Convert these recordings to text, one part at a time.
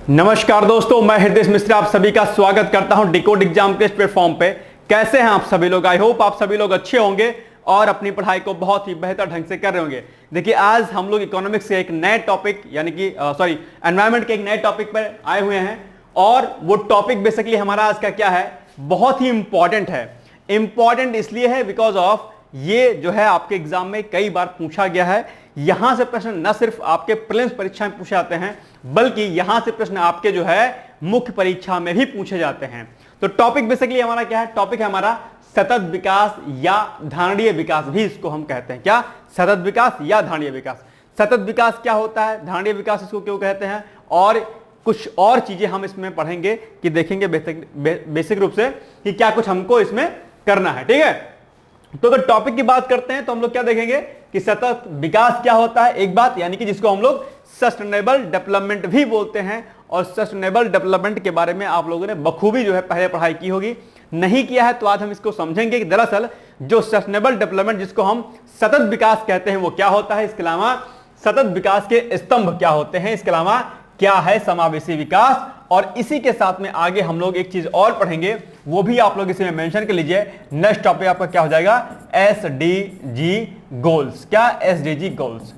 नमस्कार दोस्तों, मैं हृदय मिश्र आप सभी का स्वागत करता हूं डिकोड एग्जाम टेस्ट प्लेटफॉर्म पे। कैसे हैं आप सभी लोग? आई होप आप सभी लोग अच्छे होंगे और अपनी पढ़ाई को बहुत ही बेहतर ढंग से कर रहे होंगे। देखिए, आज हम लोग इकोनॉमिक्स के एक नए टॉपिक यानी कि एनवायरमेंट के एक नए टॉपिक पर आए हुए हैं और वो टॉपिक बेसिकली हमारा आज का क्या है, बहुत ही इंपॉर्टेंट है। इंपॉर्टेंट इसलिए है बिकॉज ऑफ ये जो है आपके एग्जाम में कई बार पूछा गया है। यहां से प्रश्न न सिर्फ आपके प्रीलिम्स परीक्षा में पूछे जाते हैं बल्कि यहां से प्रश्न आपके जो है मुख्य परीक्षा में भी पूछे जाते हैं। तो टॉपिक बेसिकली हमारा क्या है? टॉपिक है हमारा सतत विकास या धारणीय विकास भी इसको हम कहते हैं। क्या? सतत विकास या धारणीय विकास। सतत विकास क्या होता है, धारणीय विकास इसको क्यों कहते हैं, और कुछ और चीजें हम इसमें पढ़ेंगे कि देखेंगे बेसिक रूप से कि क्या कुछ हमको इसमें करना है। ठीक है, तो अगर टॉपिक की बात करते हैं तो हम लोग क्या देखेंगे कि सतत विकास क्या होता है, एक बात, यानी कि जिसको हम लोग सस्टेनेबल डेवलपमेंट भी बोलते हैं। और सस्टेनेबल डेवलपमेंट के बारे में आप लोगों ने बखूबी जो है पहले पढ़ाई की होगी, नहीं किया है तो आज हम इसको समझेंगे कि दरअसल जो सस्टेनेबल डेवलपमेंट जिसको हम सतत विकास कहते हैं वो क्या होता है, इसके अलावा सतत विकास के स्तंभ क्या होते हैं, इसके अलावा क्या है समावेशी विकास। और इसी के साथ में आगे हम लोग एक चीज और पढ़ेंगे, वो भी आप लोग इसमें मेंशन कर लीजिए। नेक्स्ट टॉपिक आपका क्या हो जाएगा? SDG goals. क्या? SDG goals.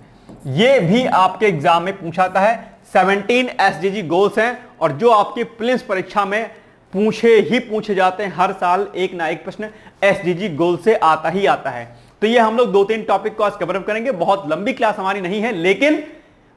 ये भी आपके एग्जाम में पूछाता है। 17 एसडीजी गोल्स हैं और जो आपकी प्रीलिम्स परीक्षा में पूछे जाते हैं। हर साल एक ना एक प्रश्न एसडीजी गोल से आता ही आता है। तो ये हम लोग 2-3 टॉपिक को आज कवर करेंगे। बहुत लंबी क्लास हमारी नहीं है लेकिन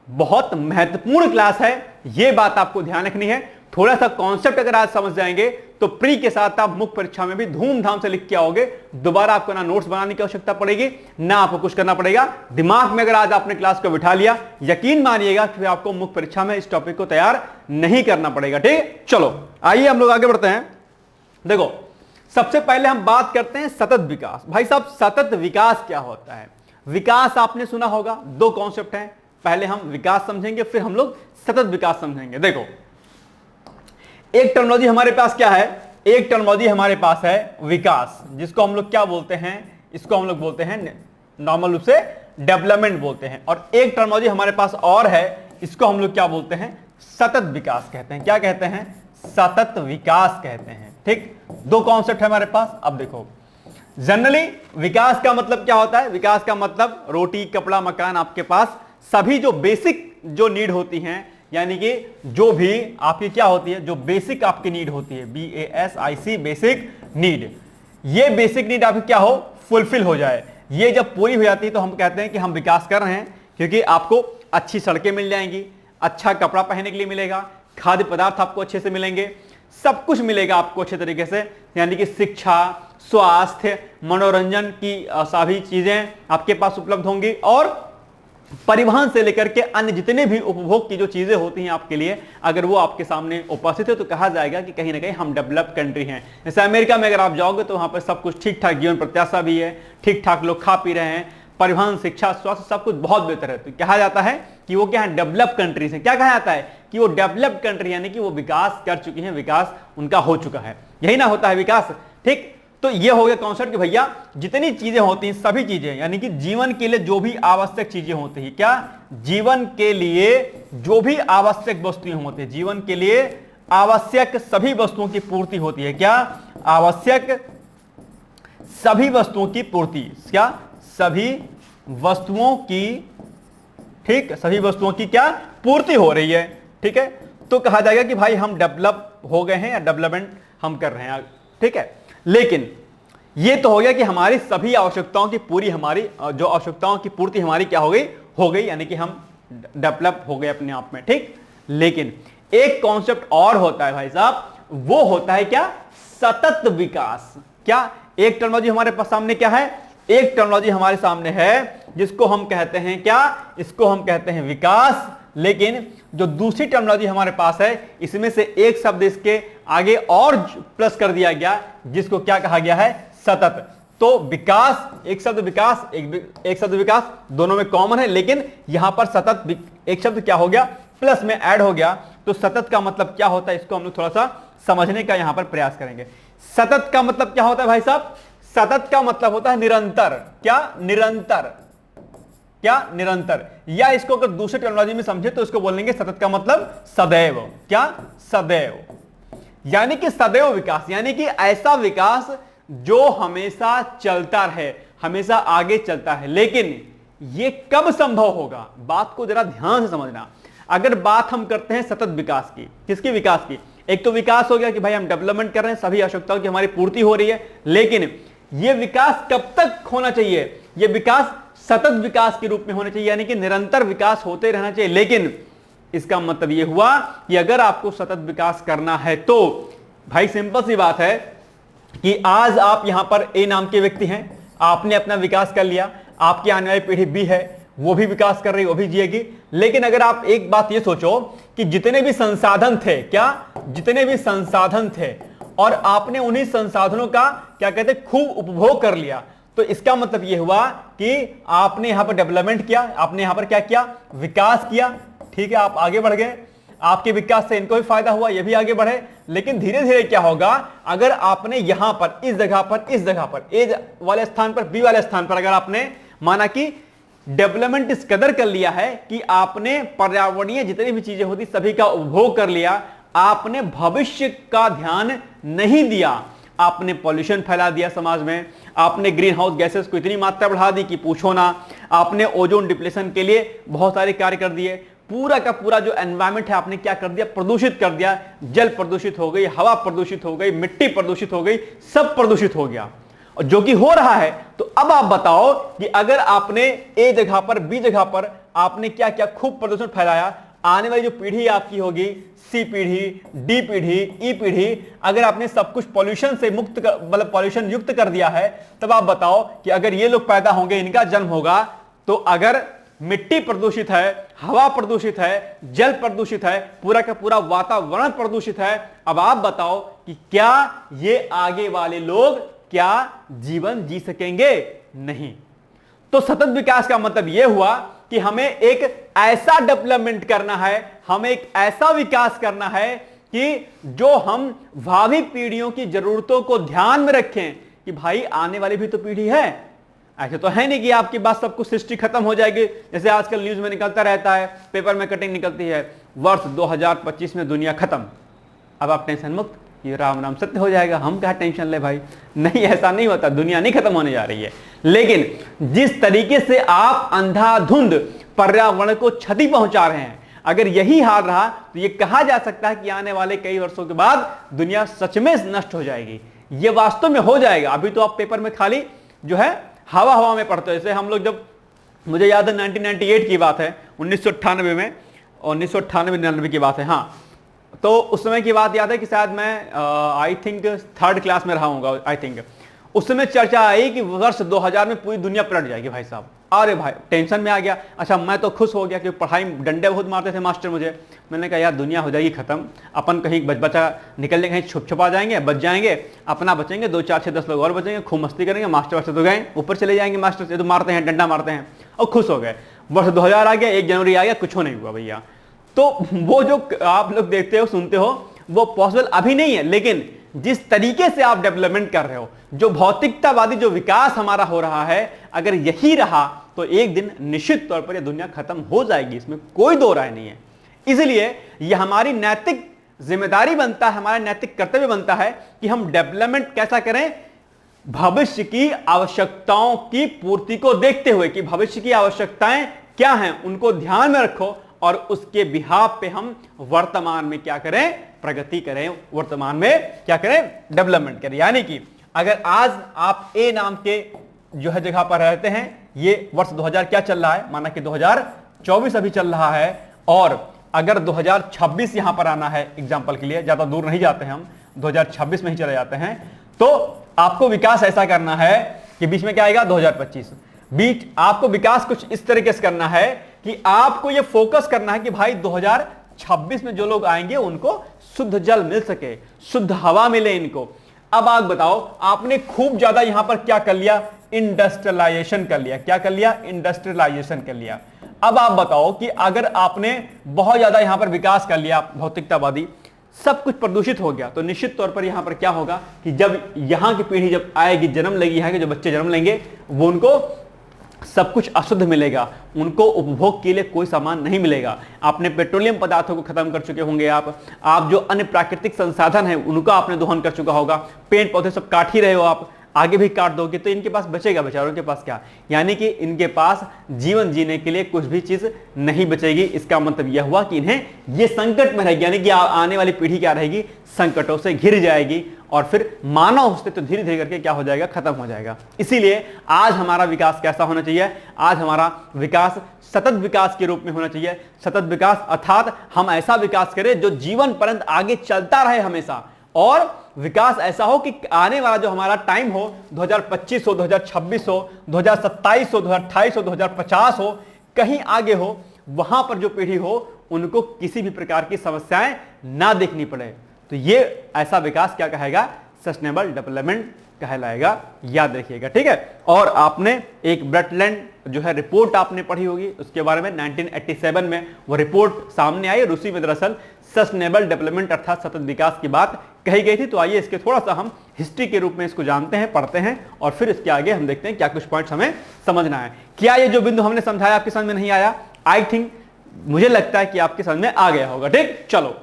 बहुत महत्वपूर्ण क्लास है, यह बात आपको ध्यान रखनी है। थोड़ा सा कॉन्सेप्ट अगर आज समझ जाएंगे तो प्री के साथ आप मुख्य परीक्षा में भी धूमधाम से लिख के आओगे। दोबारा आपको ना नोट्स बनाने की आवश्यकता पड़ेगी ना आपको कुछ करना पड़ेगा। दिमाग में अगर आज आपने क्लास को बिठा लिया, यकीन मानिएगा कि आपको मुख्य परीक्षा में इस टॉपिक को तैयार नहीं करना पड़ेगा। ठीक, चलो आइए हम लोग आगे बढ़ते हैं। देखो, सबसे पहले हम बात करते हैं सतत विकास। भाई साहब, सतत विकास क्या होता है? विकास आपने सुना होगा, 2 कॉन्सेप्ट हैं। पहले हम विकास समझेंगे फिर हम लोग सतत विकास समझेंगे। देखो, एक टर्मिनोलॉजी हमारे पास क्या है? एक टर्मिनोलॉजी हमारे पास है विकास, जिसको हम लोग क्या बोलते हैं? इसको हम लोग बोलते हैं नॉर्मल रूप से डेवलपमेंट बोलते हैं। और एक टर्मिनोलॉजी हमारे पास और है, इसको हम लोग क्या बोलते हैं? सतत विकास कहते हैं। क्या कहते हैं? सतत विकास कहते हैं। ठीक, 2 कॉन्सेप्ट है हमारे पास। अब देखो, जनरली विकास का मतलब क्या होता है? विकास का मतलब रोटी कपड़ा मकान, आपके पास सभी जो बेसिक जो नीड होती हैं, यानी कि जो भी आपकी क्या होती है, जो बेसिक आपकी नीड होती है, BASIC बेसिक नीड, ये बेसिक नीड आपकी क्या हो, फुलफिल हो जाए। ये जब पूरी हो जाती है तो हम कहते हैं कि हम विकास कर रहे हैं, क्योंकि आपको अच्छी सड़कें मिल जाएंगी, अच्छा कपड़ा पहनने के लिए मिलेगा, खाद्य पदार्थ आपको अच्छे से मिलेंगे, सब कुछ मिलेगा आपको अच्छे तरीके से, यानी कि शिक्षा, स्वास्थ्य, मनोरंजन की सभी चीजें आपके पास उपलब्ध होंगी। और परिवहन से लेकर के अन्य जितने भी उपभोग की जो चीजें होती हैं आपके लिए, अगर वो आपके सामने उपस्थित है तो कहा जाएगा कि कहीं ना कहीं हम डेवलप्ड कंट्री हैं। जैसे अमेरिका में अगर आप जाओगे तो वहां पर सब कुछ ठीक ठाक जीवन प्रत्याशा भी है, ठीक ठाक लोग खा पी रहे हैं, परिवहन, शिक्षा, स्वास्थ्य सब कुछ बहुत बेहतर है। तो कहा जाता है कि वो क्या है? डेवलप्ड कंट्रीज है। क्या कहा जाता है? कि वो डेवलप्ड कंट्री, यानी कि वो विकास कर चुकी है, विकास उनका हो चुका है। यही ना होता है विकास। ठीक, तो ये हो गया कॉन्सेप्ट कि भैया जितनी चीजें होती हैं, सभी चीजें, यानी कि जीवन के लिए जो भी आवश्यक चीजें होती हैं, क्या? जीवन के लिए जो भी आवश्यक वस्तुएं होती हैं, जीवन के लिए आवश्यक सभी वस्तुओं की पूर्ति होती है। क्या? आवश्यक सभी वस्तुओं की पूर्ति। क्या? सभी वस्तुओं की, ठीक, सभी वस्तुओं की क्या पूर्ति हो रही है। ठीक है, तो कहा जाएगा कि भाई हम डेवलप हो गए हैं या डेवलपमेंट हम कर रहे हैं। ठीक है, लेकिन यह तो हो गया कि हमारी सभी आवश्यकताओं की पूरी, हमारी जो आवश्यकताओं की पूर्ति हमारी क्या हो गई, यानी कि हम डेवलप हो गए अपने आप में। ठीक, लेकिन एक कॉन्सेप्ट और होता है भाई साहब, वो होता है क्या? सतत विकास। क्या? एक टर्मिनोलॉजी हमारे पास सामने क्या है? एक टर्मिनोलॉजी हमारे सामने है जिसको हम कहते हैं क्या? इसको हम कहते हैं विकास। लेकिन जो दूसरी टर्मिनोलॉजी हमारे पास है, इसमें से एक शब्द इसके आगे और प्लस कर दिया गया, जिसको क्या कहा गया है? सतत। तो विकास, एक शब्द विकास, एक शब्द विकास, दोनों में कॉमन है, लेकिन यहां पर सतत एक शब्द क्या हो गया? प्लस में ऐड हो गया। तो सतत का मतलब क्या होता है, इसको हम लोग थोड़ा सा समझने का यहां पर प्रयास करेंगे। सतत का मतलब क्या होता है भाई साहब? सतत का मतलब होता है निरंतर। क्या? निरंतर। क्या? निरंतर। या इसको अगर दूसरी टेक्नोलॉजी में समझे तो इसको बोलेंगे सतत का मतलब सदैव। क्या? सदैव। यानी कि सदैव विकास, यानी कि ऐसा विकास जो हमेशा चलता रहे, हमेशा आगे चलता है। लेकिन यह कब संभव होगा? बात को जरा ध्यान से समझना। अगर बात हम करते हैं सतत विकास की, किसकी विकास की? एक तो विकास हो गया कि भाई हम डेवलपमेंट कर रहे हैं, सभी आवश्यकताओं की हमारी पूर्ति हो रही है, लेकिन यह विकास कब तक होना चाहिए? यह विकास सतत विकास के रूप में होना चाहिए, यानी कि निरंतर विकास होते रहना चाहिए। लेकिन इसका मतलब यह हुआ कि अगर आपको सतत विकास करना है तो भाई सिंपल सी बात है कि आज आप यहां पर ए नाम के व्यक्ति हैं, आपने अपना विकास कर लिया, आपकी आने वाली पीढ़ी बी है, वो भी विकास कर रही, वो भी जिएगी। लेकिन अगर आप एक बात ये सोचो कि जितने भी संसाधन थे, क्या? जितने भी संसाधन थे और आपने उन्हीं संसाधनों का क्या कहते हैं खूब उपभोग कर लिया, तो इसका मतलब यह हुआ कि आपने यहां पर डेवलपमेंट किया, आपने यहां पर क्या किया? विकास किया। ठीक है, आप आगे बढ़ गए, आपके विकास से इनको भी फायदा हुआ, ये भी आगे बढ़े। लेकिन धीरे धीरे क्या होगा? अगर आपने यहां पर इस जगह पर, इस जगह पर, ए वाले स्थान पर, बी वाले स्थान पर अगर आपने माना कि डेवलपमेंट इस कदर कर लिया है कि आपने पर्यावरणीय जितनी भी चीजें होती सभी का उपभोग कर लिया, आपने भविष्य का ध्यान नहीं दिया, आपने पॉल्यूशन फैला दिया समाज में, आपने ग्रीन हाउस गैसेस को इतनी मात्रा बढ़ा दी कि पूछो ना, आपने ओजोन डिप्लेशन के लिए बहुत सारे कार्य कर दिए, पूरा का पूरा जो एनवायरमेंट है आपने क्या कर दिया? प्रदूषित कर दिया। जल प्रदूषित हो गई, हवा प्रदूषित हो गई, मिट्टी प्रदूषित हो गई, सब प्रदूषित हो गया, और जो कि हो रहा है। तो अब आप बताओ कि अगर आपने ए जगह पर, बी जगह पर आपने क्या क्या खूब प्रदूषण फैलाया, आने वाली जो पीढ़ी आपकी होगी, सी पीढ़ी, डी पीढ़ी, ई पीढ़ी, अगर आपने सब कुछ पॉल्यूशन से मुक्त मतलब पॉल्यूशन युक्त कर दिया है, तब आप बताओ कि अगर ये लोग पैदा होंगे, इनका जन्म होगा, तो अगर मिट्टी प्रदूषित है, हवा प्रदूषित है, जल प्रदूषित है, पूरा का पूरा वातावरण प्रदूषित है, अब आप बताओ कि क्या ये आगे वाले लोग क्या जीवन जी सकेंगे? नहीं। तो सतत विकास का मतलब यह हुआ कि हमें एक ऐसा डेवलपमेंट करना है, हमें एक ऐसा विकास करना है कि जो हम भावी पीढ़ियों की जरूरतों को ध्यान में रखें कि भाई आने वाली भी तो पीढ़ी है। ऐसे तो है नहीं कि आपकी बात सब कुछ सृष्टि खत्म हो जाएगी, जैसे आजकल न्यूज में निकलता रहता है, पेपर में कटिंग निकलती है, वर्ष 2025 में दुनिया खत्म। अब आप टेंशन मुक्त, ये राम नाम सत्य हो जाएगा, हम क्या टेंशन ले भाई? नहीं, ऐसा नहीं होता, दुनिया नहीं खत्म होने जा रही है। लेकिन जिस तरीके से आप अंधाधुंध पर्यावरण को क्षति पहुंचा रहे हैं, अगर यही हाल रहा तो ये कहा जा सकता है कि आने वाले कई वर्षों के बाद दुनिया सच में नष्ट हो जाएगी। ये वास्तव में हो जाएगा। अभी तो आप पेपर में खाली जो है हवा हवा में पढ़ते हो। जैसे हम लोग जब, मुझे याद है 1998 की बात है, 1998 में, 1998-99 की बात है, हाँ, तो उस समय की बात याद है कि शायद मैं आई थिंक 3rd क्लास में रहा हूँगा, आई थिंक। उस समय चर्चा आई कि वर्ष 2000 में पूरी दुनिया पलट जाएगी भाई साहब। अरे भाई टेंशन में आ गया। अच्छा, मैं तो खुश हो गया कि पढ़ाई डंडे बहुत मारते थे मास्टर मुझे। मैंने कहा यार दुनिया हो जाएगी खत्म, अपन कहीं बचा निकलने कहीं छुप छुपा जाएंगे, बच जाएंगे, अपना बचेंगे, 2 4 6 10 लोग और बचेंगे, खूब मस्ती करेंगे, मास्टर वास्टर तो गए, ऊपर चले जाएंगे, मास्टर से तो मारते हैं, डंडा मारते हैं, और खुश हो गए। वर्ष 2000 आ गया, 1 जनवरी आ गया, कुछ नहीं हुआ भैया। तो वो जो आप लोग देखते हो, सुनते हो, वो पॉसिबल अभी नहीं है। लेकिन जिस तरीके से आप डेवलपमेंट कर रहे हो, जो भौतिकतावादी जो विकास हमारा हो रहा है, अगर यही रहा तो एक दिन निश्चित तौर पर यह दुनिया खत्म हो जाएगी, इसमें कोई दो राय नहीं है। इसलिए यह हमारी नैतिक जिम्मेदारी बनता है, हमारा नैतिक कर्तव्य बनता है कि हम डेवलपमेंट कैसा करें? भविष्य की आवश्यकताओं की पूर्ति को देखते हुए कि भविष्य की आवश्यकताएं क्या हैं, उनको ध्यान में रखो और उसके बिहाफ पे हम वर्तमान में क्या करें? प्रगति करें, वर्तमान में क्या करें? डेवलपमेंट करें। यानी कि अगर आज आप ए नाम के जो है जगह पर रहते हैं, ये वर्ष 2000 क्या चल रहा है, माना कि 2024 अभी चल रहा है, और अगर 2026 यहां पर आना है, एग्जांपल के लिए, ज्यादा दूर नहीं जाते हैं हम, 2026 में ही चले जाते हैं, तो आपको विकास ऐसा करना है कि बीच में क्या आएगा? 2025। बीच आपको विकास कुछ इस तरीके से करना है कि आपको यह फोकस करना है कि भाई 2026 में जो लोग आएंगे उनको शुद्ध जल मिल सके, शुद्ध हवा मिले इनको। अब आप बताओ, आपने खूब ज्यादा यहां पर क्या कर लिया? इंडस्ट्रियलाइजेशन कर लिया। क्या कर लिया? इंडस्ट्रियलाइजेशन कर लिया। अब आप बताओ कि अगर आपने बहुत ज्यादा यहां पर विकास कर लिया भौतिकतावादी, सब कुछ प्रदूषित हो गया, तो निश्चित तौर पर यहां पर क्या होगा कि जब यहां की पीढ़ी जब आएगी, जन्म लेगी, यहां के जो बच्चे जन्म लेंगे, वो उनको सब कुछ अशुद्ध मिलेगा, उनको उपभोग के लिए कोई सामान नहीं मिलेगा। आपने पेट्रोलियम पदार्थों को खत्म कर चुके होंगे, आप जो अन्य प्राकृतिक संसाधन है उनका आपने दोहन कर चुका होगा, पेड़ पौधे सब काट ही रहे हो, आप आगे भी काट दोगे तो इनके पास बचेगा बेचारों के पास क्या, यानी कि इनके पास जीवन जीने के लिए कुछ भी चीज नहीं बचेगी। इसका मतलब यह हुआ कि इन्हें ये संकट में रहेगी, यानी कि आने वाली पीढ़ी क्या रहेगी, संकटों से घिर जाएगी और फिर मानव अस्तित्व धीरे धीरे करके क्या हो जाएगा, खत्म हो जाएगा। इसीलिए आज हमारा विकास कैसा होना चाहिए, आज हमारा विकास सतत विकास के रूप में होना चाहिए। सतत विकास अर्थात हम ऐसा विकास करें जो जीवन पर्यंत आगे चलता रहे हमेशा, और विकास ऐसा हो कि आने वाला जो हमारा टाइम हो 2025 हो, 2026 हो, 2027 हो, 2028 हो, 2050 हो, कहीं आगे हो, वहां पर जो पीढ़ी हो उनको किसी भी प्रकार की समस्याएं ना देखनी पड़े। तो ये ऐसा विकास क्या कहेगा, सस्टेनेबल डेवलपमेंट कहलाएगा, याद रखिएगा, ठीक है। और आपने एक ब्रटलैंड जो है रिपोर्ट आपने पढ़ी होगी, उसके बारे में 1987 में वो रिपोर्ट सामने आई और उसी में दरअसल सस्टेनेबल डेवलपमेंट अर्थात सतत विकास की बात कही गई थी। तो आइए इसके थोड़ा सा हम हिस्ट्री के रूप में इसको जानते हैं, पढ़ते हैं और फिर इसके आगे हम देखते हैं क्या कुछ पॉइंट्स हमें समझना है। क्या ये जो बिंदु हमने समझाया आपके समझ में नहीं आया? आई थिंक मुझे लगता है कि आपके समझ में आ गया होगा, ठीक। चलो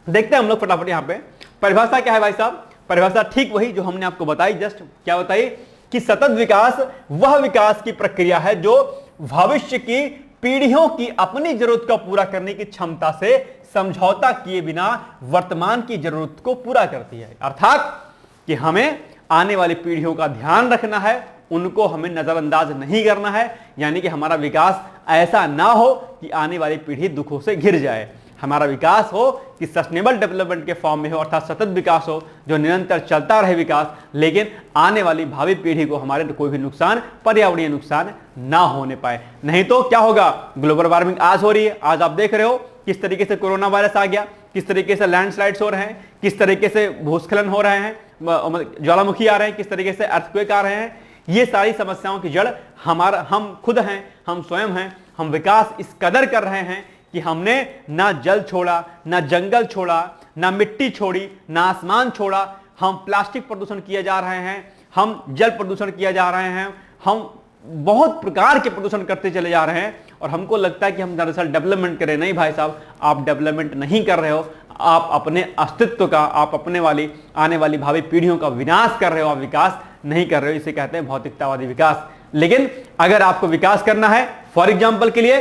देखते हैं हम लोग फटाफट। यहाँ पे परिभाषा क्या है भाई साहब? परिभाषा ठीक वही जो हमने आपको बताई, जस्ट क्या बताई कि सतत विकास वह विकास की प्रक्रिया है जो भविष्य की पीढ़ियों की अपनी जरूरत को पूरा करने की क्षमता से समझौता किए बिना वर्तमान की जरूरत को पूरा करती है। अर्थात कि हमें आने वाली पीढ़ियों का ध्यान रखना है, उनको हमें नजरअंदाज नहीं करना है, यानी कि हमारा विकास ऐसा ना हो कि आने वाली पीढ़ी दुखों से घिर जाए। हमारा विकास हो कि सस्टेनेबल डेवलपमेंट के फॉर्म में हो, अर्थात सतत विकास हो जो निरंतर चलता रहे विकास, लेकिन आने वाली भावी पीढ़ी को हमारे कोई भी नुकसान, पर्यावरणीय नुकसान ना होने पाए। नहीं तो क्या होगा, ग्लोबल वार्मिंग आज हो रही है, आज आप देख रहे हो किस तरीके से कोरोना वायरस आ गया, किस तरीके से लैंडस्लाइड्स हो रहे हैं, किस तरीके से भूस्खलन हो रहे हैं, ज्वालामुखी आ रहे हैं, किस तरीके से अर्थक्वेक आ रहे हैं। ये सारी समस्याओं की जड़ हम खुद हैं, हम स्वयं हैं। हम विकास इस कदर कर रहे हैं कि हमने ना जल छोड़ा, ना जंगल छोड़ा, ना मिट्टी छोड़ी, ना आसमान छोड़ा। हम प्लास्टिक प्रदूषण किए जा रहे हैं, हम जल प्रदूषण किए जा रहे हैं, हम बहुत प्रकार के प्रदूषण करते चले जा रहे हैं और हमको लगता है कि हम दरअसल डेवलपमेंट करें। नहीं भाई साहब, आप डेवलपमेंट नहीं कर रहे हो, आप अपने अस्तित्व का, आप अपने आने वाली भावी पीढ़ियों का विनाश कर रहे हो, आप विकास नहीं कर रहे हो। इसे कहते हैं भौतिकतावादी विकास। लेकिन अगर आपको विकास करना है, फॉर एग्जाम्पल के लिए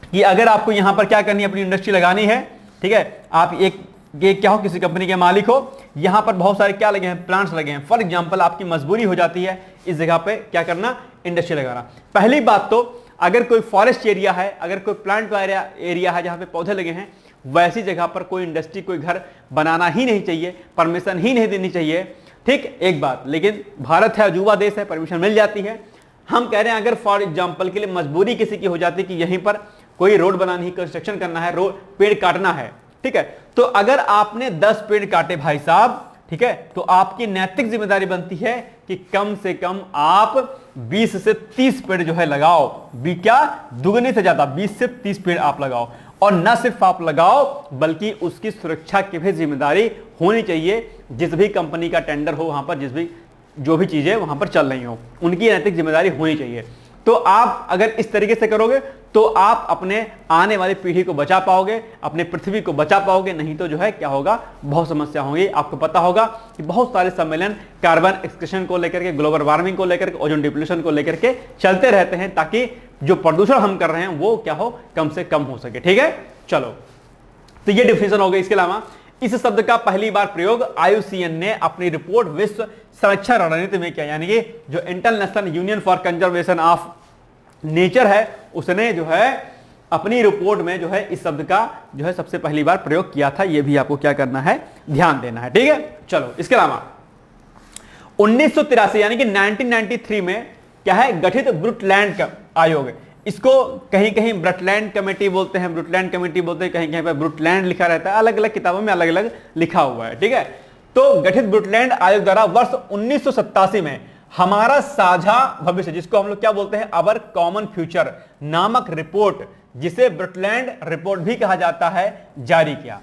कि अगर आपको यहां पर क्या करनी है, अपनी इंडस्ट्री लगानी है, ठीक है, आप एक क्या हो, किसी कंपनी के मालिक हो, यहां पर बहुत सारे क्या लगे हैं, प्लांट्स लगे हैं। फॉर एग्जांपल आपकी मजबूरी हो जाती है इस जगह पे क्या करना, इंडस्ट्री लगाना। पहली बात तो अगर कोई फॉरेस्ट एरिया है, अगर कोई प्लांट एरिया है जहां पे पौधे लगे हैं, वैसी जगह पर कोई इंडस्ट्री, कोई घर बनाना ही नहीं चाहिए, परमिशन ही नहीं देनी चाहिए, ठीक। एक बात, लेकिन भारत है, अजूबा देश है, परमिशन मिल जाती है। हम कह रहे हैं अगर फॉर एग्जाम्पल के लिए मजबूरी किसी की हो जाती है कि यहीं पर कोई रोड बनानी है, कंस्ट्रक्शन करना है, रोड पेड़ काटना है, ठीक है, तो अगर आपने 10 पेड़ काटे भाई साहब, ठीक है, तो आपकी नैतिक जिम्मेदारी बनती है कि कम से कम आप 20 से 30 पेड़ जो है लगाओ। क्या दुगने से ज्यादा 20 से 30 पेड़ आप लगाओ, और न सिर्फ आप लगाओ बल्कि उसकी सुरक्षा की भी जिम्मेदारी होनी चाहिए। जिस भी कंपनी का टेंडर हो, वहां पर जो भी चीजें वहां पर चल रही हो, उनकी नैतिक जिम्मेदारी होनी चाहिए। तो आप अगर इस तरीके से करोगे तो आप अपने आने वाली पीढ़ी को बचा पाओगे, अपने पृथ्वी को बचा पाओगे। नहीं तो जो है क्या होगा, बहुत समस्या होगी। आपको पता होगा कि बहुत सारे सम्मेलन कार्बन एक्सक्रीशन को लेकर के, ग्लोबल वार्मिंग को लेकर के, ओजोन डिप्लीशन को लेकर के चलते रहते हैं, ताकि जो प्रदूषण हम कर रहे हैं वो क्या हो, कम से कम हो सके, ठीक है। चलो, तो ये डिफिनेशन हो गई। इसके अलावा इस शब्द का पहली बार प्रयोग IUCN ने अपनी रिपोर्ट विश्व संरक्षण रणनीति में किया, यानी कि जो international union for conservation of nature है, उसने जो है अपनी रिपोर्ट में जो है इस शब्द का जो है सबसे पहली बार प्रयोग किया था। यह भी आपको क्या करना है, ध्यान देना है, ठीक है। चलो, इसके अलावा 1983 यानी कि 1993 में क्या है, गठित ब्रुटलैंड आयोग, इसको कहीं कहीं ब्रटलैंड कमेटी बोलते हैं, ब्रुटलैंड कमेटी बोलते हैं, कहीं कहीं पर ब्रुटलैंड लिखा रहता है, अलग अलग किताबों में अलग अलग लिखा हुआ है, ठीक है। तो गठित ब्रुटलैंड आयोग द्वारा वर्ष 1987 में हमारा साझा भविष्य, जिसको हम लोग क्या बोलते हैं, अवर कॉमन फ्यूचर नामक रिपोर्ट, जिसे ब्रुटलैंड रिपोर्ट भी कहा जाता है, जारी किया,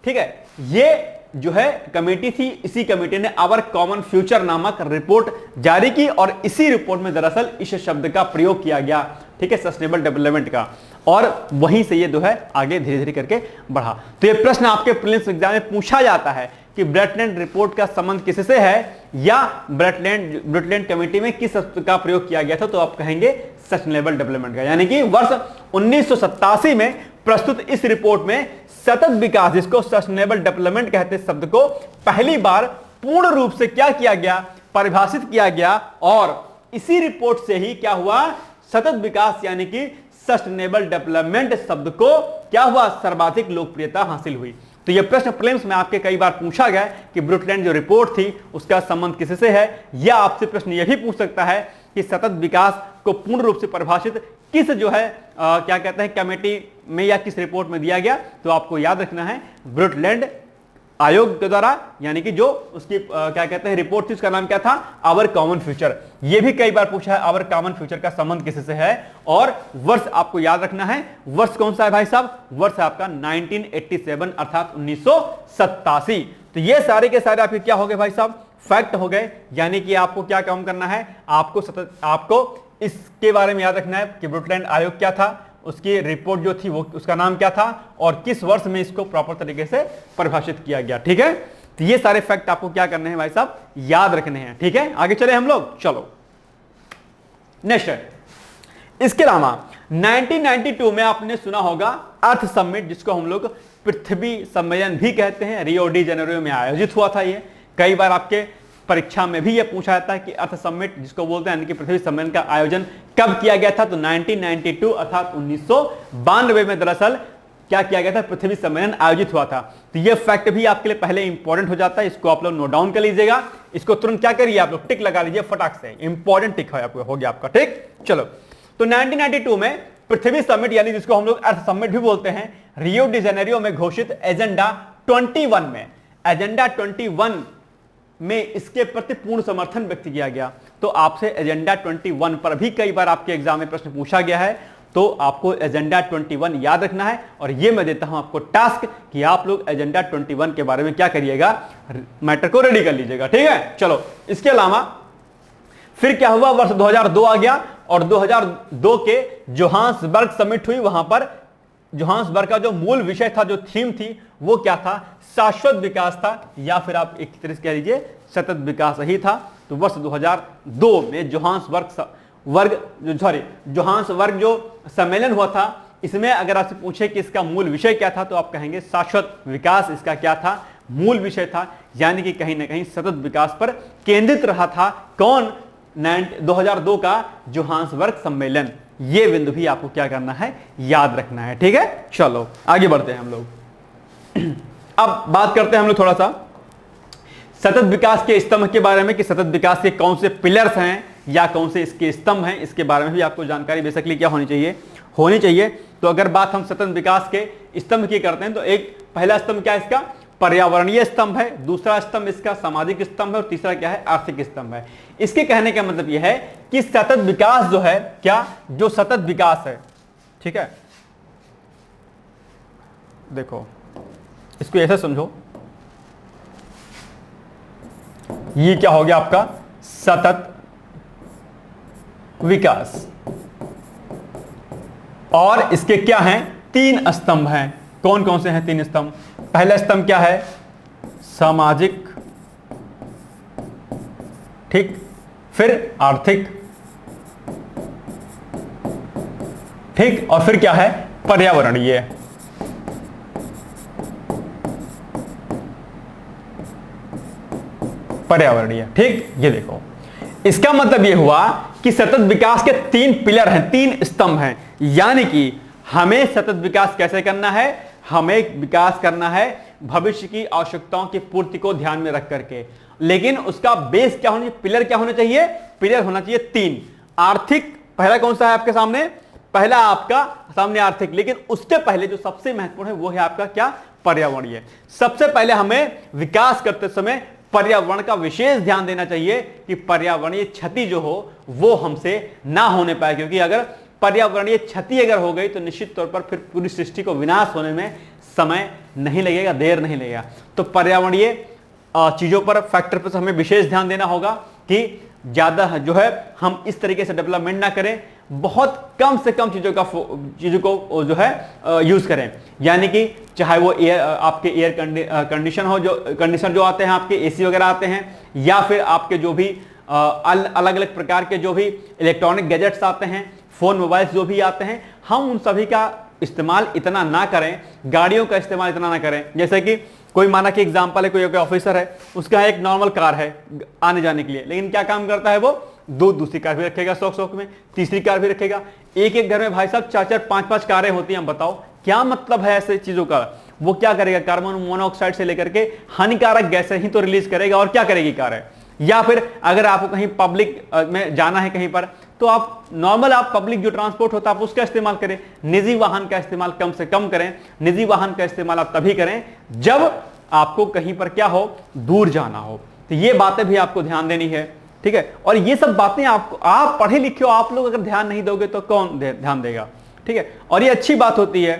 ठीक है। ये जो है कमेटी थी, इसी कमेटी ने आवर कॉमन फ्यूचर नामक रिपोर्ट जारी की और इसी रिपोर्ट में दरअसल इस शब्द का प्रयोग किया गया, ठीक है, सस्टेनेबल डेवलपमेंट का, और वहीं से ये जो है आगे धीरे धीरे करके बढ़ा। तो ये प्रश्न आपके प्रीलिम्स एग्जाम में पूछा जाता है कि ब्रेटलैंड रिपोर्ट का संबंध किससे है या ब्रेटलैंड कमेटी में किस शब्द का प्रयोग किया गया था, तो आप कहेंगे सस्टेनेबल डेवलपमेंट का। यानी कि वर्ष 1987 में प्रस्तुत इस रिपोर्ट में सतत विकास, जिसको सस्टेनेबल डेवलपमेंट कहते हैं, शब्द को पहली बार पूर्ण रूप से क्या किया गया, परिभाषित किया गया, और इसी रिपोर्ट से ही क्या हुआ, सतत विकास यानी कि सस्टेनेबल डेवलपमेंट शब्द को क्या हुआ, सर्वाधिक लोकप्रियता हासिल हुई। तो यह प्रश्न प्रीलिम्स में आपके कई बार पूछा गया कि ब्रुटलैंड जो रिपोर्ट थी उसका संबंध किससे है, या आपसे प्रश्न यह भी पूछ सकता है कि सतत विकास को पूर्ण रूप से परिभाषित किस जो है क्या कहते हैं कमेटी में या किस रिपोर्ट में दिया गया, तो आपको याद रखना है ब्रुटलैंड आयोग के द्वारा, यानी कि जो उसकी क्या कहते हैं रिपोर्ट थी, उसका नाम क्या था, आवर कॉमन फ्यूचर। ये भी कई बार पूछा है आवर कॉमन फ्यूचर का संबंध किससे है, और वर्ष आपको याद रखना है, वर्ष कौन सा है भाई साहब, वर्ष है आपका 1987 अर्थात 1987। तो ये सारे के सारे आपके क्या हो गए भाई साहब, फैक्ट हो गए। यानी कि आपको क्या काम करना है, आपको इसके बारे में याद रखना है कि ब्रुटलैंड आयोग क्या था, उसकी रिपोर्ट जो थी वो उसका नाम क्या था, और किस वर्ष में इसको प्रॉपर तरीके से परिभाषित किया गया, ठीक है। तो ये सारे फैक्ट आपको क्या करने हैं भाई साहब, याद रखने हैं, ठीक है। आगे चले हम लोग, चलो नेक्स्ट है। इसके अलावा 1992 में आपने सुना होगा अर्थ समिट, जिसको हम लोग पृथ्वी सम्मेलन भी कहते हैं, रियो डी जेनेरो में आयोजित हुआ था। ये कई बार आपके परीक्षा में भी यह पूछा जाता है कि अर्थ समिट जिसको बोलते हैं यानी कि पृथ्वी सम्मेलन का आयोजन कब किया गया था, तो 1992 अर्थात 1992 में दरअसल क्या किया गया था, पृथ्वी सम्मेलन आयोजित हुआ था। तो यह फैक्ट भी आपके लिए पहले इंपॉर्टेंट हो जाता है, इसको आप लोग नोट डाउन कर लीजिएगा, इसको तुरंत क्या करिए आप लोग टिक लगा लीजिए फटाक से, इंपॉर्टेंट टिक है आपको, हो गया आपका, ठीक। चलो, तो 1992 में पृथ्वी समिट यानी जिसको हम लोग अर्थ समिट भी बोलते हैं, रियो डी जेनेरियो में घोषित एजेंडा 21 में इसके प्रति पूर्ण समर्थन व्यक्त किया गया। तो आपसे एजेंडा 21 पर भी कई बार आपके एग्जाम में प्रश्न पूछा गया है, तो आपको एजेंडा 21 याद रखना है, और ये मैं देता हूं आपको टास्क कि आप लोग एजेंडा 21 के बारे में क्या करिएगा, मैटर को रेडी कर लीजिएगा, ठीक है। चलो, इसके अलावा फिर क्या हुआ, वर्ष 2002 आ गया, और 2002 के जोहान्सबर्ग समिट हुई। वहां पर जोहान्सबर्ग का जो मूल विषय था, जो थीम थी, वो क्या था, शाश्वत विकास था, या फिर आप एक तरह से कह लीजिए सतत विकास ही था। तो वर्ष 2002 में जोहान्सबर्ग जो सम्मेलन हुआ था, इसमें अगर आपसे पूछे कि इसका मूल विषय क्या था, तो आप कहेंगे शाश्वत विकास इसका क्या था, मूल विषय था, यानी कि कहीं ना कहीं सतत विकास पर केंद्रित रहा था। कौन, 2002 का जोहान्सबर्ग सम्मेलन। ये बिंदु भी आपको क्या करना है, याद रखना है, ठीक है। चलो आगे बढ़ते हैं हम लोग। अब बात करते हैं हम लोग थोड़ा सा सतत विकास के स्तंभ के बारे में, कि सतत विकास के कौन से पिलर्स हैं या कौन से इसके स्तंभ हैं, इसके बारे में भी आपको जानकारी बेसिकली क्या होनी चाहिए। तो अगर बात हम सतत विकास के स्तंभ की करते हैं, तो एक पहला स्तंभ क्या है इसका, पर्यावरणीय स्तंभ है, दूसरा स्तंभ इसका सामाजिक स्तंभ है, और तीसरा क्या है, आर्थिक स्तंभ है। इसके कहने का मतलब यह है कि सतत विकास जो है, क्या, जो सतत विकास है, ठीक है, देखो इसको ऐसे समझो, ये क्या हो गया आपका सतत विकास, और इसके क्या हैं, 3 स्तंभ हैं। कौन कौन से हैं 3 स्तंभ, पहला स्तंभ क्या है, सामाजिक, ठीक, फिर आर्थिक, ठीक, और फिर क्या है, पर्यावरणीय। ठीक, ये देखो, इसका मतलब ये हुआ कि सतत विकास के 3 पिलर हैं, 3 स्तंभ हैं। यानी कि हमें सतत विकास कैसे करना है, हमें विकास करना है भविष्य की आवश्यकताओं की पूर्ति को ध्यान में रख करके, लेकिन उसका बेस क्या होना चाहिए, पिलर क्या होना चाहिए, पिलर होना चाहिए 3। आर्थिक पहला कौन सा है आपके सामने, पहला आपका सामने आर्थिक, लेकिन उसके पहले जो सबसे महत्वपूर्ण है वो है आपका क्या, पर्यावरणीय। सबसे पहले हमें विकास करते समय पर्यावरण का विशेष ध्यान देना चाहिए कि पर्यावरणीय क्षति जो हो वो हमसे ना होने पाए, क्योंकि अगर पर्यावरणीय क्षति अगर हो गई तो निश्चित तौर पर फिर पूरी सृष्टि को विनाश होने में समय नहीं लगेगा, देर नहीं लगेगा। तो पर्यावरणीय चीजों पर, फैक्टर पर हमें विशेष ध्यान देना होगा कि ज्यादा जो है हम इस तरीके से डेवलपमेंट ना करें, बहुत कम से कम चीजों को जो है यूज करें। यानी कि चाहे वो आपके एयर कंडीशन हो, जो कंडीशनर जो आते हैं, आपके एसी वगैरह आते हैं, या फिर आपके जो भी अलग अलग प्रकार के जो भी इलेक्ट्रॉनिक गैजेट्स आते हैं, फोन मोबाइल्स जो भी आते हैं, हम उन सभी का इस्तेमाल इतना ना करें, गाड़ियों का इस्तेमाल इतना ना करें। जैसे कि कोई माना कि एग्जांपल है, कोई ऑफिसर है, उसका एक नॉर्मल कार है आने जाने के लिए, लेकिन क्या काम करता है वो, दूसरी कार भी रखेगा, शौक में तीसरी कार भी रखेगा। एक घर में भाई साहब 4-4, 5-5 कारें होती हैं। बताओ क्या मतलब है ऐसे चीजों का। वो क्या करेगा, कार्बन मोनोऑक्साइड से लेकर के हानिकारक गैसें ही तो रिलीज करेगा, और क्या करेगी कारें। या फिर अगर आपको कहीं पब्लिक में जाना है कहीं पर, तो आप नॉर्मल पब्लिक जो ट्रांसपोर्ट होता है आप उसका इस्तेमाल करें, निजी वाहन का इस्तेमाल कम से कम करें। निजी वाहन का इस्तेमाल आप तभी करें जब आपको कहीं पर क्या हो, दूर जाना हो। तो ये बातें भी आपको ध्यान देनी है, ठीक है। और ये सब बातें आप पढ़े लिखे हो, आप लोग अगर ध्यान नहीं दोगे तो कौन ध्यान देगा, ठीक है। और ये अच्छी बात होती है।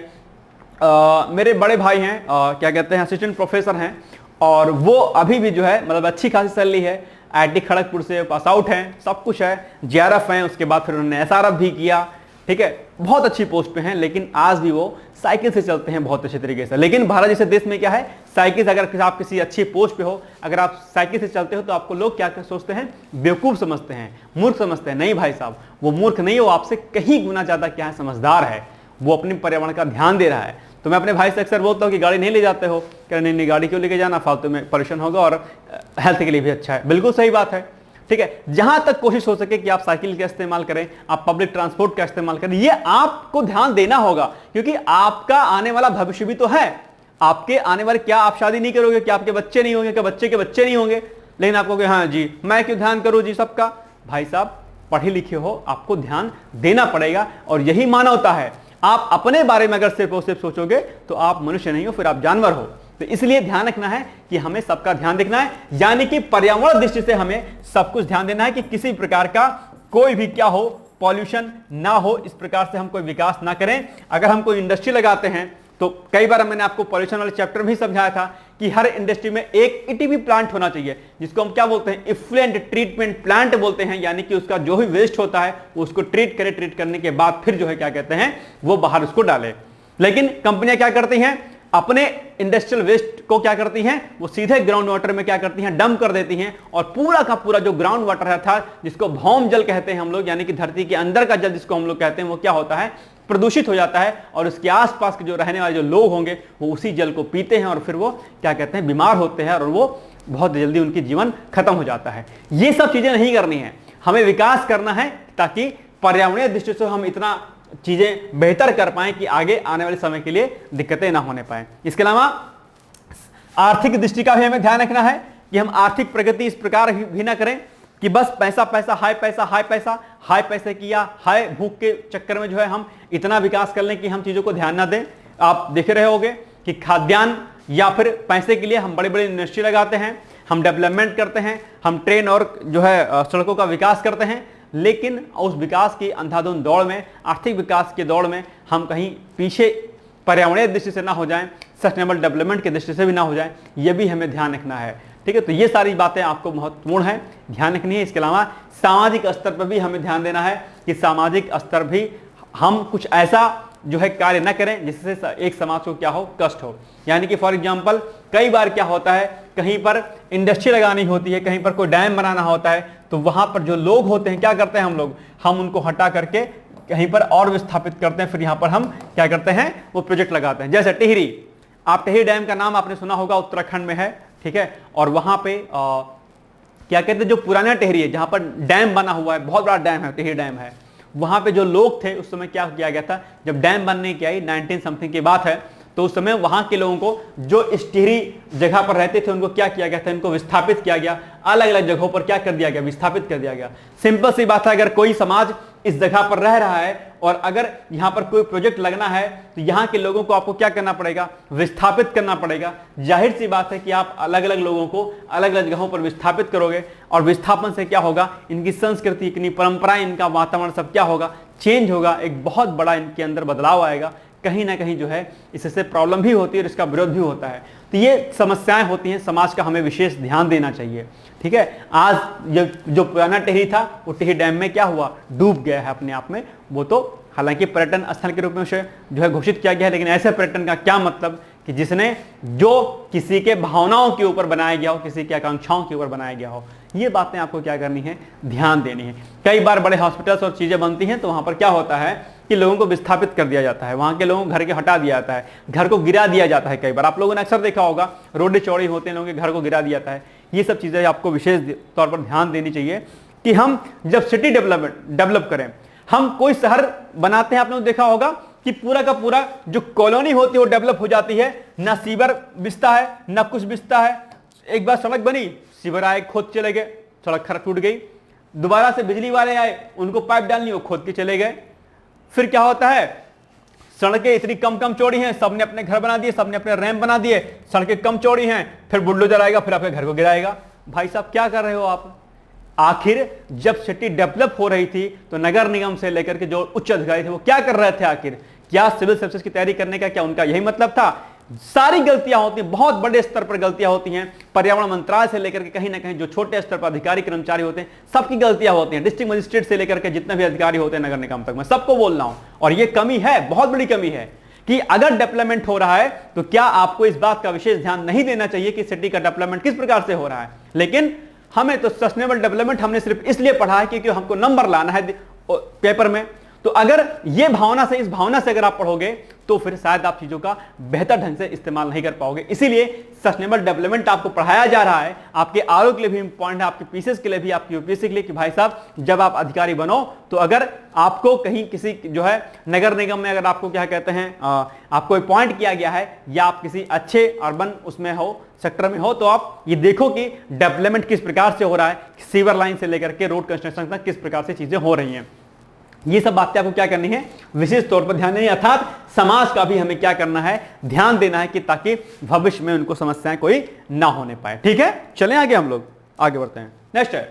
मेरे बड़े भाई हैं, क्या कहते हैं, असिस्टेंट प्रोफेसर हैं, और वो अभी भी जो है मतलब अच्छी खासी सैलरी है, IIT खड़गपुर से पास आउट हैं, सब कुछ है, JRF हैं, उसके बाद फिर उन्होंने SRF भी किया, ठीक है, बहुत अच्छी पोस्ट पे हैं। लेकिन आज भी वो साइकिल से चलते हैं बहुत अच्छे तरीके से। लेकिन भारत जैसे देश में क्या है, साइकिल से अगर आप किसी अच्छी पोस्ट पे हो, अगर आप साइकिल से चलते हो तो आपको लोग क्या सोचते हैं, बेवकूफ समझते हैं, मूर्ख समझते हैं। नहीं भाई साहब, वो मूर्ख नहीं, वो आपसे कहीं गुना ज्यादा क्या है, समझदार है, वो अपने पर्यावरण का ध्यान दे रहा है। तो मैं अपने भाई से अक्सर बोलता हूँ कि गाड़ी नहीं ले जाते हो, कह नहीं गाड़ी क्यों लेके जाना, फालतू में परेशान होगा और हेल्थ के लिए भी अच्छा है। बिल्कुल सही बात है, ठीक है। जहां तक कोशिश हो सके कि आप साइकिल का इस्तेमाल करें, आप पब्लिक ट्रांसपोर्ट का इस्तेमाल करें, ये आपको ध्यान देना होगा, क्योंकि आपका आने वाला भविष्य भी तो है। आपके आने वाले, क्या आप शादी नहीं करोगे, क्या आपके बच्चे नहीं होंगे, क्या बच्चे के बच्चे नहीं होंगे, लेकिन आपको कहोगे हाँ जी मैं क्यों ध्यान करूं जी सबका। भाई साहब पढ़े लिखे हो, आपको ध्यान देना पड़ेगा, और यही मानवता है। आप अपने बारे में अगर सिर्फ और सिर्फ सोचोगे तो आप मनुष्य नहीं हो, फिर आप जानवर हो। तो इसलिए ध्यान रखना है कि हमें सबका ध्यान देखना है, यानी कि पर्यावरण दृष्टि से हमें सब कुछ ध्यान देना है कि किसी प्रकार का कोई भी क्या हो, पॉल्यूशन ना हो, इस प्रकार से हम कोई विकास ना करें। अगर हम कोई इंडस्ट्री लगाते हैं तो कई बार मैंने आपको पॉल्यूशन वाले चैप्टर में ही समझाया था कि हर इंडस्ट्री में एक ETP प्लांट होना चाहिए, जिसको हम क्या बोलते हैं, इफ्लुएंट ट्रीटमेंट प्लांट बोलते हैं। यानी कि उसका जो भी वेस्ट होता है वो उसको ट्रीट करे, ट्रीट करने के बाद फिर जो है क्या कहते हैं, वो बाहर उसको डाले। लेकिन कंपनियां क्या करती हैं, अपने इंडस्ट्रियल वेस्ट को क्या करती हैं, वो सीधे ग्राउंड वाटर में क्या करती हैं, डंप कर देती हैं, और पूरा का पूरा जो ग्राउंड वाटर है था, जिसको भौम जल कहते हैं हम लोग, यानी कि धरती के अंदर का जल जिसको हम लोग कहते हैं, वो क्या होता है, प्रदूषित हो जाता है। और उसके आसपास के जो रहने वाले जो लोग होंगे वो उसी जल को पीते हैं, और फिर वो क्या कहते हैं, बीमार होते हैं, और वो बहुत जल्दी उनकी जीवन खत्म हो जाता है। ये सब चीजें नहीं करनी है, हमें विकास करना है, ताकि पर्यावरणीय दृष्टि से हम इतना चीजें बेहतर कर पाएं कि आगे आने वाले समय के लिए दिक्कतें ना होने पाए। इसके अलावा आर्थिक दृष्टि का भी हमें ध्यान रखना है कि हम आर्थिक प्रगति इस प्रकार भी ना करें कि बस पैसा पैसा हाई पैसा हाई पैसा, हाई पैसे की या हाई भूख के चक्कर में जो है हम इतना विकास कर लें कि हम चीजों को ध्यान ना दें। आप देख रहे होंगे कि खाद्यान्न या फिर पैसे के लिए हम बड़े बड़े इंडस्ट्री लगाते हैं, हम डेवलपमेंट करते हैं, हम ट्रेन और जो है सड़कों का विकास करते हैं, लेकिन उस विकास की अंधाधुंध दौड़ में, आर्थिक विकास की दौड़ में हम कहीं पीछे पर्यावरणीय दृष्टि से ना हो जाएं, सस्टेनेबल डेवलपमेंट की दृष्टि से भी ना हो जाएं, यह भी हमें ध्यान रखना है, ठीक है। तो ये सारी बातें आपको महत्वपूर्ण है, ध्यान रखनी है। इसके अलावा सामाजिक स्तर पर भी हमें ध्यान देना है कि सामाजिक स्तर भी हम कुछ ऐसा जो है कार्य न करें जिससे एक समाज को क्या हो, कष्ट हो। यानी कि फॉर एग्जांपल कई बार क्या होता है, कहीं पर इंडस्ट्री लगानी होती है, कहीं पर कोई डैम बनाना होता है, तो वहां पर जो लोग होते हैं क्या करते हैं हम उनको हटा करके कहीं पर और विस्थापित करते हैं, फिर यहाँ पर हम क्या करते हैं, वो प्रोजेक्ट लगाते हैं। जैसे टिहरी, आप टिहरी डैम का नाम आपने सुना होगा, उत्तराखंड में है, ठीक है। और वहां पे क्या कहते हैं, जो पुराना टिहरी है जहां पर डैम बना हुआ है, बहुत बड़ा डैम है, टिहरी डैम है, वहां पे जो लोग थे उस समय क्या किया गया था, जब डैम बनने की आई 19 समथिंग की बात है, तो उस समय वहां के लोगों को जो इस टिहरी जगह पर रहते थे उनको क्या किया गया था, इनको विस्थापित किया गया, अलग अलग जगहों पर क्या कर दिया गया, विस्थापित कर दिया गया। सिंपल सी बात है, अगर कोई समाज इस जगह पर रह रहा है और अगर यहां पर कोई प्रोजेक्ट लगना है तो यहां के लोगों को आपको क्या करना पड़ेगा, विस्थापित करना पड़ेगा। जाहिर सी बात है कि आप अलग अलग लोगों को अलग अलग जगहों पर विस्थापित करोगे, और विस्थापन से क्या होगा, इनकी संस्कृति, इनकी परंपराएं, इनका वातावरण सब क्या होगा, चेंज होगा, एक बहुत बड़ा इनके अंदर बदलाव आएगा। कहीं ना कहीं जो है इससे प्रॉब्लम भी होती है और इसका विरोध भी होता है। तो ये समस्याएं होती हैं, समाज का हमें विशेष ध्यान देना चाहिए। ठीक है, आज जो पुराना टेहरी था वो टेहरी डैम में क्या हुआ, डूब गया है अपने आप में। वो तो हालांकि पर्यटन स्थल के रूप में उसे जो है घोषित किया गया है, लेकिन ऐसे पर्यटन का क्या मतलब कि जिसने जो किसी के भावनाओं के ऊपर बनाया गया हो, किसी की आकांक्षाओं के ऊपर बनाया गया हो। ये बातें आपको क्या करनी है, ध्यान देनी है। कई बार बड़े हॉस्पिटल्स और चीजें बनती हैं तो वहां पर क्या होता है कि लोगों को विस्थापित कर दिया जाता है, वहां के लोगों को घर के हटा दिया जाता है, घर को गिरा दिया जाता है। कई बार आप लोगों ने अक्सर देखा होगा, रोडें चौड़ी होते हैं, लोगों के घर को गिरा दिया जाता है। ये सब चीजें आपको विशेष तौर पर ध्यान देनी चाहिए कि हम जब सिटी डेवलप करें, हम कोई शहर बनाते हैं, आपने देखा होगा कि पूरा का पूरा जो कॉलोनी होती है वो डेवलप हो जाती है, ना सीवर बिछता है ना कुछ बिछता है। एक बार सड़क बनी, सीवर आए खोद चले गए, सड़क खराब टूट गई, दोबारा से बिजली वाले आए, उनको पाइप डालनी, वो खोद के चले गए। फिर क्या होता है, सड़कें इतनी कम चौड़ी हैं, सबने अपने घर बना दिए, सबने अपने रैंप बना दिए, सड़कें कम चौड़ी हैं, फिर बुलडोजर आएगा, फिर आपके घर को गिराएगा। भाई साहब क्या कर रहे हो आप? आखिर जब सिटी डेवलप हो रही थी तो नगर निगम से लेकर के जो उच्च अधिकारी थे वो क्या कर रहे थे? आखिर क्या सिविल सर्विसेज की तैयारी करने का क्या उनका यही मतलब था? सारी गलतियां होती हैं, बहुत बड़े स्तर पर गलतियां होती हैं। पर्यावरण मंत्रालय से लेकर के कहीं ना कहीं जो छोटे स्तर पर अधिकारी कर्मचारी होते हैं, सबकी गलतियां होती हैं। डिस्ट्रिक्ट मजिस्ट्रेट से लेकर के जितने भी अधिकारी होते हैं नगर निगम तक, मैं सबको बोल रहा हूं। और ये कमी है, बहुत बड़ी कमी है कि अगर डेवलपमेंट हो रहा है तो क्या आपको इस बात का विशेष ध्यान नहीं देना चाहिए कि सिटी का डेवलपमेंट किस प्रकार से हो रहा है? लेकिन हमें तो सस्टेनेबल डेवलपमेंट हमने सिर्फ इसलिए पढ़ा है क्योंकि हमको नंबर लाना है पेपर में। तो अगर ये भावना से, इस भावना से अगर आप पढ़ोगे तो फिर शायद आप चीजों का बेहतर ढंग से इस्तेमाल नहीं कर पाओगे। इसीलिए सस्टेनेबल डेवलपमेंट आपको पढ़ाया जा रहा है, आपके आरओ के लिए भी इंपॉर्टेंट है, आपके पीसीएस के लिए भी, आपकी यूपीएससी के लिए कि भाई साहब जब आप अधिकारी बनो तो अगर आपको कहीं किसी जो है नगर निगम में अगर आपको क्या कहते हैं आपको अपॉइंट किया गया है या आप किसी अच्छे अर्बन उसमें हो, सेक्टर में हो, तो आप ये देखो कि डेवलपमेंट किस प्रकार से हो रहा है, सीवर लाइन से लेकर के रोड कंस्ट्रक्शन तक किस प्रकार से चीजें हो रही हैं। ये सब बातें आपको क्या करनी है, विशेष तौर पर ध्यान देनी, अर्थात समाज का भी हमें क्या करना है, ध्यान देना है कि ताकि भविष्य में उनको समस्याएं कोई ना होने पाए। ठीक है, चलें आगे, हम लोग आगे बढ़ते हैं। नेक्स्ट है,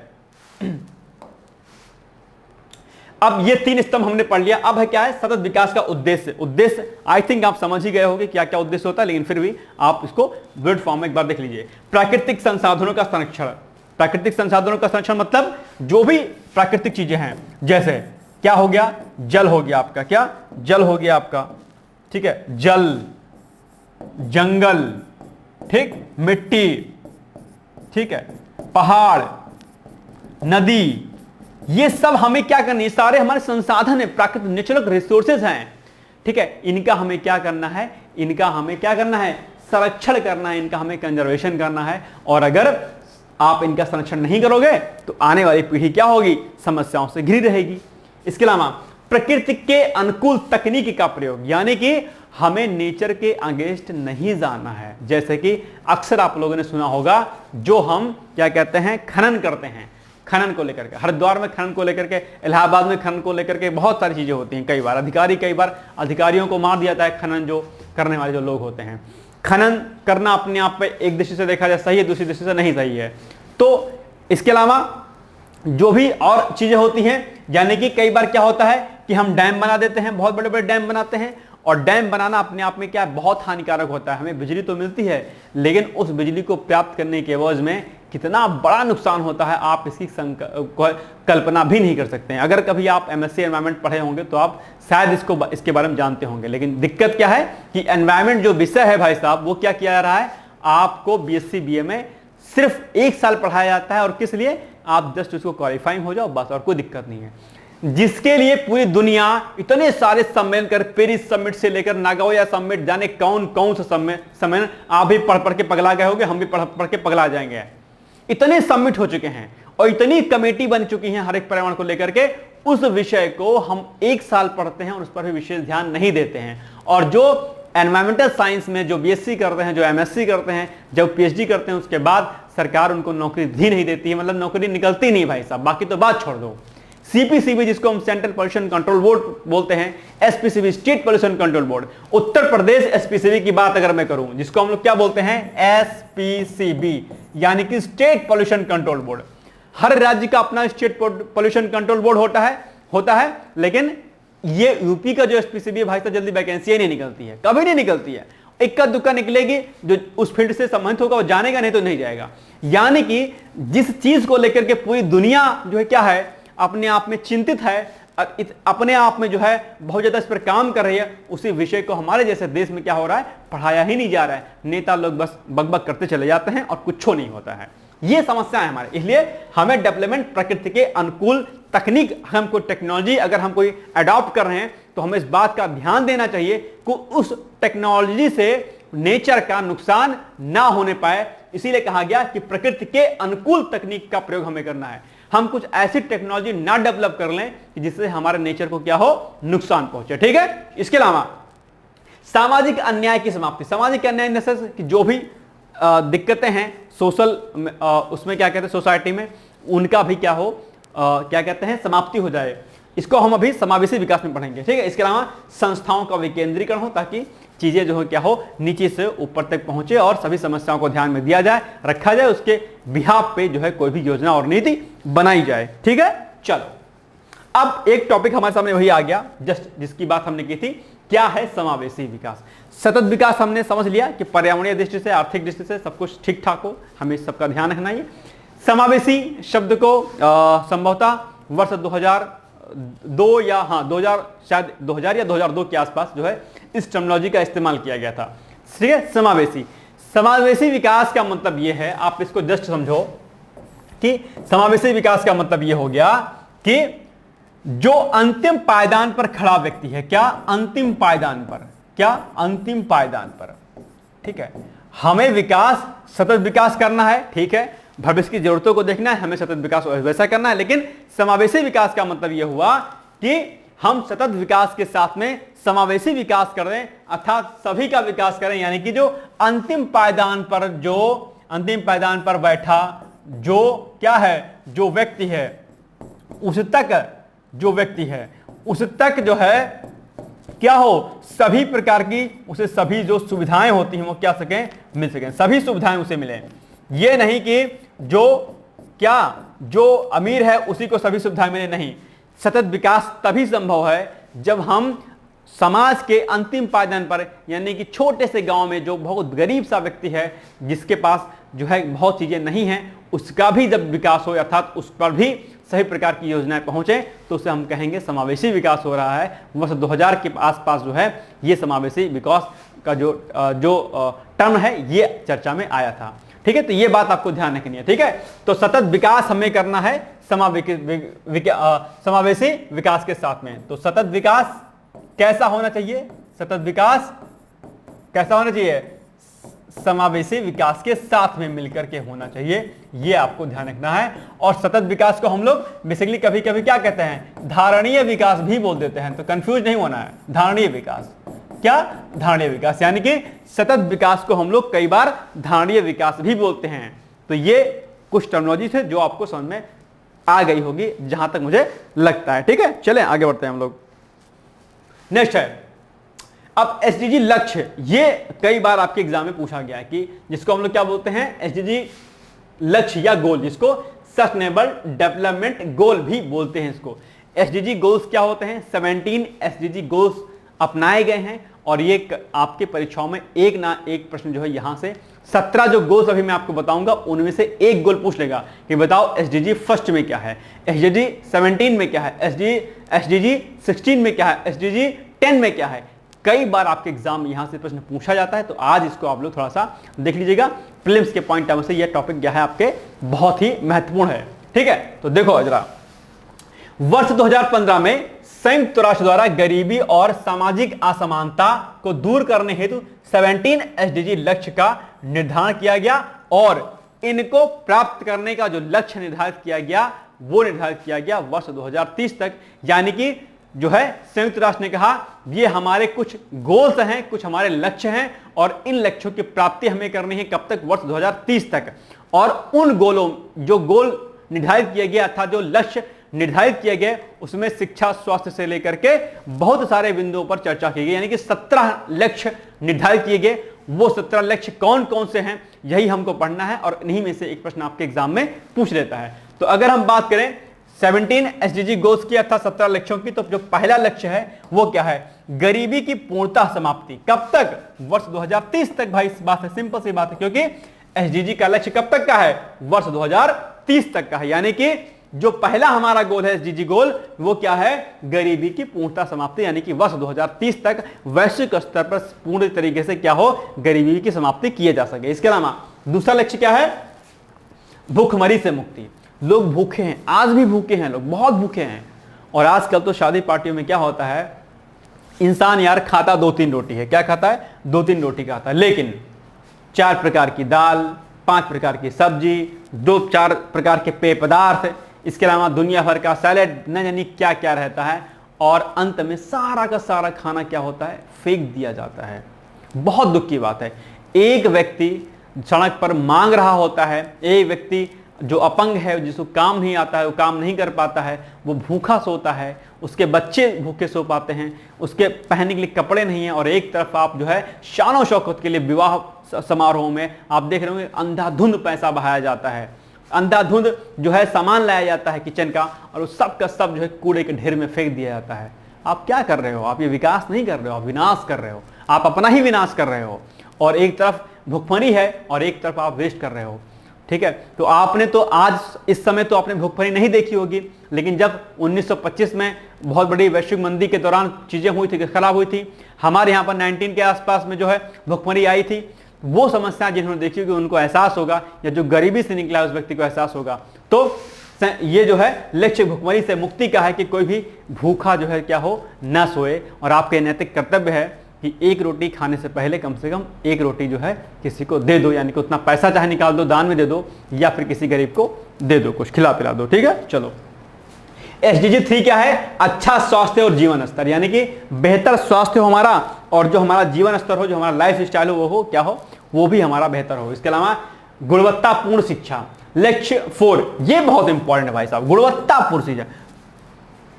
अब ये 3 स्तंभ हमने पढ़ लिया। अब है क्या है, सतत विकास का उद्देश्य। उद्देश्य आई थिंक आप समझ ही गए होंगे क्या क्या उद्देश्य होता है, लेकिन फिर भी आप इसको वर्ड फॉर्म में एक बार देख लीजिए। प्राकृतिक संसाधनों का संरक्षण। प्राकृतिक संसाधनों का संरक्षण मतलब जो भी प्राकृतिक चीजें हैं, जैसे क्या हो गया, जल हो गया आपका, क्या जल हो गया आपका, ठीक है, जल, जंगल, ठीक, मिट्टी, ठीक है, पहाड़, नदी, ये सब हमें क्या करनी है, सारे हमारे संसाधन है, प्राकृतिक नेचुरल रिसोर्सेज हैं। ठीक है, इनका हमें क्या करना है, इनका हमें क्या करना है, संरक्षण करना है, इनका हमें कंजर्वेशन करना है। और अगर आप इनका संरक्षण नहीं करोगे तो आने वाली पीढ़ी क्या होगी, समस्याओं से घिरी रहेगी। इसके अलावा प्रकृति के अनुकूल तकनीकी का प्रयोग, यानी कि हमें नेचर के अगेंस्ट नहीं जाना है। जैसे कि अक्सर आप लोगों ने सुना होगा, जो हम क्या कहते हैं, खनन करते हैं, खनन को लेकर के हरिद्वार में खनन को लेकर के, इलाहाबाद में खनन को लेकर के बहुत सारी चीजें होती हैं। कई बार अधिकारियों को मार दिया जाता है, खनन जो करने वाले जो लोग होते हैं। खनन करना अपने आप पे एक दृष्टि से देखा जाए सही है, दूसरी दृष्टि से नहीं सही है। तो इसके अलावा जो भी और चीजें होती हैं, यानी कि कई बार क्या होता है कि हम डैम बना देते हैं, बहुत बड़े बड़े डैम बनाते हैं, और डैम बनाना अपने आप में क्या बहुत हानिकारक होता है। हमें बिजली तो मिलती है, लेकिन उस बिजली को प्राप्त करने के एवज में कितना बड़ा नुकसान होता है, आप इसकी कल्पना भी नहीं कर सकते हैं। अगर कभी आप एमएससी एनवायरमेंट पढ़े होंगे तो आप शायद इसके बारे में जानते होंगे। लेकिन दिक्कत क्या है कि एनवायरमेंट जो विषय है भाई साहब, वो क्या किया जा रहा है, आपको बीएससी बीए में सिर्फ 1 साल पढ़ाया जाता है। और किस लिए, आप जस्ट उसको क्वालिफाइंग हो जाओ बस, और कोई दिक्कत नहीं है। जिसके लिए पूरी दुनिया इतने सारे सम्मेलन कर, पेरिस समिट से लेकर नागोया समिट, जाने कौन कौन सा सम्मेलन आप भी पढ़ के पगला गए होंगे, हम भी पढ़ के पगला जाएंगे। इतने समिट हो चुके हैं और इतनी कमेटी बन चुकी है हर एक पर्यावरण को लेकर के, उस विषय को हम 1 साल पढ़ते हैं और उस पर भी विशेष ध्यान नहीं देते हैं। और जो एनवायरमेंटल साइंस में जो बीएससी करते हैं, जो एमएससी करते हैं, जब पीएचडी करते हैं, उसके बाद सरकार उनको नौकरी भी नहीं देती है, मतलब नौकरी निकलती नहीं भाई साहब। बाकी तो बात छोड़ दो। सीपीसीबी जिसको हम सेंट्रल पोल्यूशन कंट्रोल बोर्ड बोलते हैं, SPCB state pollution control board, Uttar Pradesh SPCB की बात अगर मैं करूं, जिसको हम लोग क्या बोलते हैं, एसपीसीबी, यानी कि स्टेट पोल्यूशन कंट्रोल बोर्ड। हर राज्य का अपना स्टेट पोल्यूशन कंट्रोल बोर्ड होता है, लेकिन ये यूपी का जो एसपीसीबी है भाई साहब, जल्दी वैकेंसी नहीं निकलती है, कभी नहीं निकलती है। इक्का दुक्का निकलेगी, जो उस फील्ड से संबंधित होगा वो जानेगा, नहीं तो नहीं जाएगा। यानी कि जिस चीज को लेकर के पूरी दुनिया जो है क्या है, अपने आप में चिंतित है, अपने आप में जो है बहुत ज्यादा इस पर काम कर रही है, उसी विषय को हमारे जैसे देश में क्या हो रहा है, पढ़ाया ही नहीं जा रहा है। नेता लोग बस बकबक करते चले जाते हैं और कुछ नहीं होता है। ये समस्या है हमारे। इसलिए हमें डेवलपमेंट, प्रकृति के अनुकूल तकनीक, हमको टेक्नोलॉजी अगर हम कोई अडॉप्ट कर रहे हैं तो हमें इस बात का ध्यान देना चाहिए कि उस टेक्नोलॉजी से नेचर का नुकसान ना होने पाए। इसीलिए कहा गया कि प्रकृति के अनुकूल तकनीक का प्रयोग हमें करना है। हम कुछ ऐसी टेक्नोलॉजी ना डेवलप कर लें कि जिससे हमारे नेचर को क्या हो, नुकसान पहुंचे। ठीक है। इसके अलावा सामाजिक अन्याय की समाप्ति। सामाजिक अन्याय कि जो भी दिक्कतें हैं सोशल उसमें क्या कहते हैं, सोसाइटी में, उनका भी क्या हो, क्या कहते हैं, समाप्ति हो जाए। इसको हम अभी समावेशी विकास में पढ़ेंगे। ठीक है। इसके अलावा संस्थाओं का विकेंद्रीकरण हो, ताकि चीजें जो है क्या हो, नीचे से ऊपर तक पहुंचे और सभी समस्याओं को ध्यान में दिया जाए, रखा जाए, उसके बिहाफ पे जो है कोई भी योजना और नीति बनाई जाए। ठीक है। चलो अब एक टॉपिक हमारे सामने वही आ गया जस्ट जिसकी बात हमने की थी, क्या है समावेशी विकास। सतत विकास हमने समझ लिया कि पर्यावरणीय दृष्टि से, आर्थिक दृष्टि से सब कुछ ठीक ठाक हो, हमें सबका ध्यान रखना है। समावेशी शब्द को संभवतः वर्ष 2002 या 2000, शायद 2000 या 2002 के आसपास जो है इस टर्मिनोलॉजी का इस्तेमाल किया गया था। ठीक है। समावेशी विकास का मतलब यह है, आप इसको जस्ट समझो कि समावेशी विकास का मतलब यह हो गया कि जो अंतिम पायदान पर खड़ा व्यक्ति है, क्या अंतिम पायदान पर, क्या अंतिम पायदान पर। ठीक है। हमें विकास, सतत विकास करना है। ठीक है। भविष्य की जरूरतों को देखना है, हमें सतत विकास वैसा करना है। लेकिन समावेशी विकास का मतलब यह हुआ कि हम सतत विकास के साथ में समावेशी विकास कर रहे हैं, अर्थात सभी का विकास करें। यानी कि जो अंतिम पायदान पर, जो अंतिम पायदान पर बैठा जो क्या है, जो व्यक्ति है, उस तक जो व्यक्ति है उस तक जो है क्या हो, सभी प्रकार की उसे सभी जो सुविधाएं होती हैं वो क्या सकें, मिल सकें, सभी सुविधाएं उसे मिलें। ये नहीं कि जो क्या, जो अमीर है उसी को सभी सुविधाएं मिले, नहीं। सतत विकास तभी संभव है जब हम समाज के अंतिम पायदान पर, यानी कि छोटे से गांव में जो बहुत गरीब सा व्यक्ति है, जिसके पास जो है बहुत चीजें नहीं हैं, उसका भी जब विकास हो, अर्थात उस पर भी सही प्रकार की योजनाएं पहुंचे, तो उसे हम कहेंगे समावेशी विकास हो रहा है। वर्ष 2000 के आसपास जो है ये समावेशी विकास का जो टर्म है ये चर्चा में आया था। ठीक है। तो ये बात आपको ध्यान रखनी है। ठीक है। तो सतत विकास हमें करना है समावेशी विकास के साथ में। तो सतत विकास कैसा होना चाहिए, सतत विकास कैसा होना चाहिए, समावेशी विकास के साथ में मिलकर के होना चाहिए, ये आपको ध्यान रखना है। और सतत विकास को हम लोग बेसिकली कभी कभी क्या कहते हैं, धारणीय विकास भी बोल देते हैं। तो कंफ्यूज नहीं होना है, धारणीय विकास, क्या, धारणीय विकास, यानी कि सतत विकास को हम लोग कई बार धारणीय विकास भी बोलते हैं। तो ये कुछ टर्मिनोलॉजी थे जो आपको समझ में आ गई होगी, जहां तक मुझे लगता है। ठीक है। चलें आगे बढ़ते हैं हम लोग। नेक्स्ट है अब एसडीजी लक्ष्य। ये कई बार आपके एग्जाम में पूछा गया है कि जिसको हम लोग क्या बोलते हैं, एसडीजी लक्ष्य या गोल, जिसको सस्टेनेबल डेवलपमेंट गोल भी बोलते हैं। इसको एसडीजी गोल्स क्या होते हैं, 17 एसडीजी गोल्स अपनाए गए हैं। और ये आपके परीक्षाओं में एक ना एक प्रश्न जो है यहां से 17 जो गोल्स अभी मैं आपको बताऊंगा उनमें से एक गोल पूछ लेगा कि बताओ एसडीजी फर्स्ट में क्या है, एसडीजी 17 में क्या है, एसडीजी 16 में क्या है, एसडीजी 10 में क्या है। कई बार आपके एग्जाम में यहां से प्रश्न पूछा जाता है। तो आज इसको आप लोग थोड़ा सा देख लीजिएगा, प्रीलिम्स के पॉइंट ऑफ से यह टॉपिक क्या है आपके बहुत ही महत्वपूर्ण है। ठीक है। तो देखो जरा, वर्ष 2015 में संयुक्त राष्ट्र द्वारा गरीबी और सामाजिक असमानता को दूर करने हेतु 17 एसडीजी लक्ष्य का निर्धारण किया गया और इनको प्राप्त करने का जो लक्ष्य निर्धारित किया गया वो निर्धारित किया गया वर्ष 2030 तक। यानी कि जो है संयुक्त राष्ट्र ने कहा ये हमारे कुछ गोल्स हैं, कुछ हमारे लक्ष्य हैं और इन लक्ष्यों की प्राप्ति हमें करनी है कब तक, वर्ष 2030 तक। और उन गोलों, जो गोल निर्धारित किए गए अर्थात जो लक्ष्य निर्धारित किए गए उसमें शिक्षा, स्वास्थ्य से लेकर के बहुत सारे बिंदुओं पर चर्चा की गई। यानी कि 17 लक्ष्य निर्धारित किए गए। वो 17 लक्ष्य कौन कौन से हैं यही हमको पढ़ना है और इन्हीं में से एक प्रश्न आपके एग्जाम में पूछ लेता है। तो अगर हम बात करें 17 एसडीजी गोल्स की अर्थात 17 लक्ष्यों की। तो जो पहला लक्ष्य है वो क्या है? गरीबी की पूर्णतः समाप्ति। कब तक? वर्ष 2030 तक। भाई इस बात है, सिंपल सी बात है, क्योंकि एसडीजी का लक्ष्य कब तक का है? वर्ष 2030 तक का है। यानी कि जो पहला हमारा गोल है एसडीजी गोल, वो क्या है? गरीबी की पूर्णतः समाप्ति, यानी कि वर्ष 2030 तक वैश्विक स्तर पर पूर्ण तरीके से क्या हो? गरीबी की समाप्ति किए जा सके। इसके अलावा दूसरा लक्ष्य क्या है? भूखमरी से मुक्ति। लोग भूखे हैं, आज भी भूखे हैं, लोग बहुत भूखे हैं। और आजकल तो शादी पार्टियों में क्या होता है, इंसान यार खाता 2-3 रोटी है। क्या खाता है? 2-3 रोटी खाता है, लेकिन 4 प्रकार की दाल, 5 प्रकार की सब्जी, 2-4 प्रकार के पेय पदार्थ, इसके अलावा दुनिया भर का सैलेड, न जाने क्या क्या रहता है, और अंत में सारा का सारा खाना क्या होता है? फेंक दिया जाता है। बहुत दुख की बात है। एक व्यक्ति सड़क पर मांग रहा होता है, एक व्यक्ति जो अपंग है, जिसको काम नहीं आता है, वो काम नहीं कर पाता है, वो भूखा सोता है, उसके बच्चे भूखे सो पाते हैं, उसके पहनने के लिए कपड़े नहीं है, और एक तरफ आप जो है शान शौकत के लिए विवाह समारोह में आप देख रहे होंगे अंधाधुंध पैसा बहाया जाता है, अंधाधुंध जो है सामान लाया जाता है किचन का, और उस सब का सब जो है कूड़े के ढेर में फेंक दिया जाता है। आप क्या कर रहे हो? आप ये विकास नहीं कर रहे हो, आप विनाश कर रहे हो, आप अपना ही विनाश कर रहे हो। और एक तरफ भुखमरी है और एक तरफ आप वेस्ट कर रहे हो। ठीक है, तो आपने तो आज इस समय तो आपने भुखमरी नहीं देखी होगी, लेकिन जब 1925 में बहुत बड़ी वैश्विक मंदी के दौरान चीजें हुई थी, खराब हुई थी, हमारे यहाँ पर 19 के आसपास में जो है भुखमरी आई थी, वो समस्या जिन्होंने देखी होगी उनको एहसास होगा, या जो गरीबी से निकला है उस व्यक्ति को एहसास होगा। तो ये जो है लक्ष्य भुखमरी से मुक्ति का है कि कोई भी भूखा जो है क्या हो, न सोए। और आपके नैतिक कर्तव्य है कि एक रोटी खाने से पहले कम से कम एक रोटी जो है किसी को दे दो, यानी कि उतना पैसा चाहे निकाल दो, दान में दे दो, या फिर किसी गरीब को दे दो, कुछ खिला पिला दो। ठीक है, चलो। एसडीजी 3 क्या है? अच्छा स्वास्थ्य और जीवन स्तर, यानी कि बेहतर स्वास्थ्य हो हमारा, और जो हमारा जीवन स्तर हो, जो हमारा लाइफ स्टाइल हो, वो हो क्या हो? वो भी हमारा बेहतर हो। इसके अलावा गुणवत्तापूर्ण शिक्षा, लक्ष्य 4, ये बहुत इंपॉर्टेंट है भाई साहब। गुणवत्तापूर्ण शिक्षा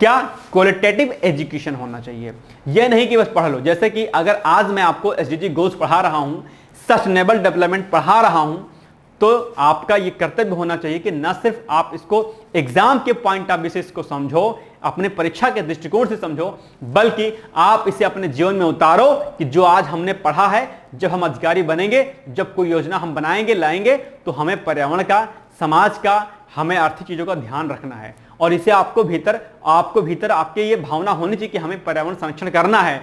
क्या? क्वालिटेटिव एजुकेशन होना चाहिए। यह नहीं कि बस पढ़ लो। जैसे कि अगर आज मैं आपको एसडीजी गोल्स पढ़ा रहा हूं, सस्टेनेबल डेवलपमेंट पढ़ा रहा हूं, तो आपका यह कर्तव्य होना चाहिए कि न सिर्फ आप इसको एग्जाम के पॉइंट ऑफ व्यू को समझो, अपने परीक्षा के दृष्टिकोण से समझो, बल्कि आप इसे अपने जीवन में उतारो कि जो आज हमने पढ़ा है, जब हम अधिकारी बनेंगे, जब कोई योजना हम बनाएंगे, लाएंगे, तो हमें पर्यावरण का, समाज का, हमें आर्थिक चीजों का ध्यान रखना है। और इसे आपको भीतर आपके ये भावना होनी चाहिए कि हमें पर्यावरण संरक्षण करना है।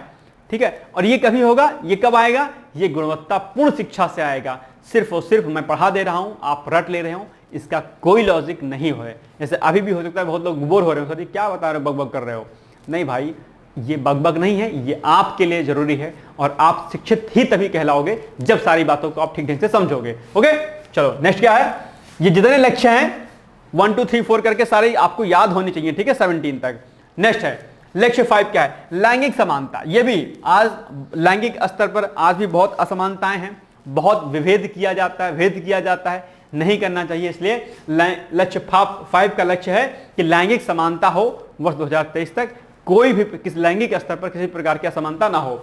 ठीक है, और ये कभी होगा? ये कब आएगा? ये गुणवत्तापूर्ण शिक्षा से आएगा। सिर्फ और सिर्फ मैं पढ़ा दे रहा हूं, आप रट ले रहे हो, इसका कोई लॉजिक नहीं है। जैसे अभी भी हो सकता है बहुत लोग बोर हो रहे हो, सर क्या बता रहे हो, बकबक कर रहे हो। नहीं भाई, ये बकबक नहीं है, ये आपके लिए जरूरी है, और आप शिक्षित ही तभी कहलाओगे जब सारी बातों को आप ठीक ढंग से समझोगे। ओके, चलो नेक्स्ट क्या है? ये जितने लक्ष्य हैं 1 2 3 4 करके सारे आपको याद होनी चाहिए। ठीक है, 17 तक। नेक्स्ट है लक्ष्य 5 क्या है? लैंगिक समानता। ये भी आज लैंगिक स्तर पर आज भी बहुत असमानताएं हैं, बहुत विभेद किया जाता है, भेद किया जाता है, नहीं करना चाहिए। इसलिए लक्ष्य 5 का लक्ष्य है कि लैंगिक समानता हो वर्ष 2023 तक, कोई भी किसी लैंगिक स्तर पर किसी प्रकार की असमानता ना हो।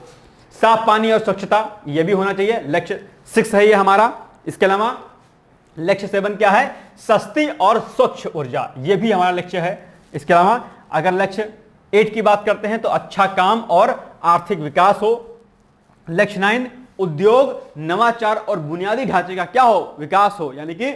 साफ पानी और स्वच्छता, यह भी होना चाहिए, लक्ष्य 6 है ये हमारा। इसके अलावा लक्ष्य 7 क्या है? सस्ती और स्वच्छ ऊर्जा, यह भी हमारा लक्ष्य है। इसके अलावा अगर लक्ष्य 8 की बात करते हैं तो अच्छा काम और आर्थिक विकास हो। लक्ष्य 9 उद्योग, नवाचार और बुनियादी ढांचे का क्या हो? विकास हो, यानी कि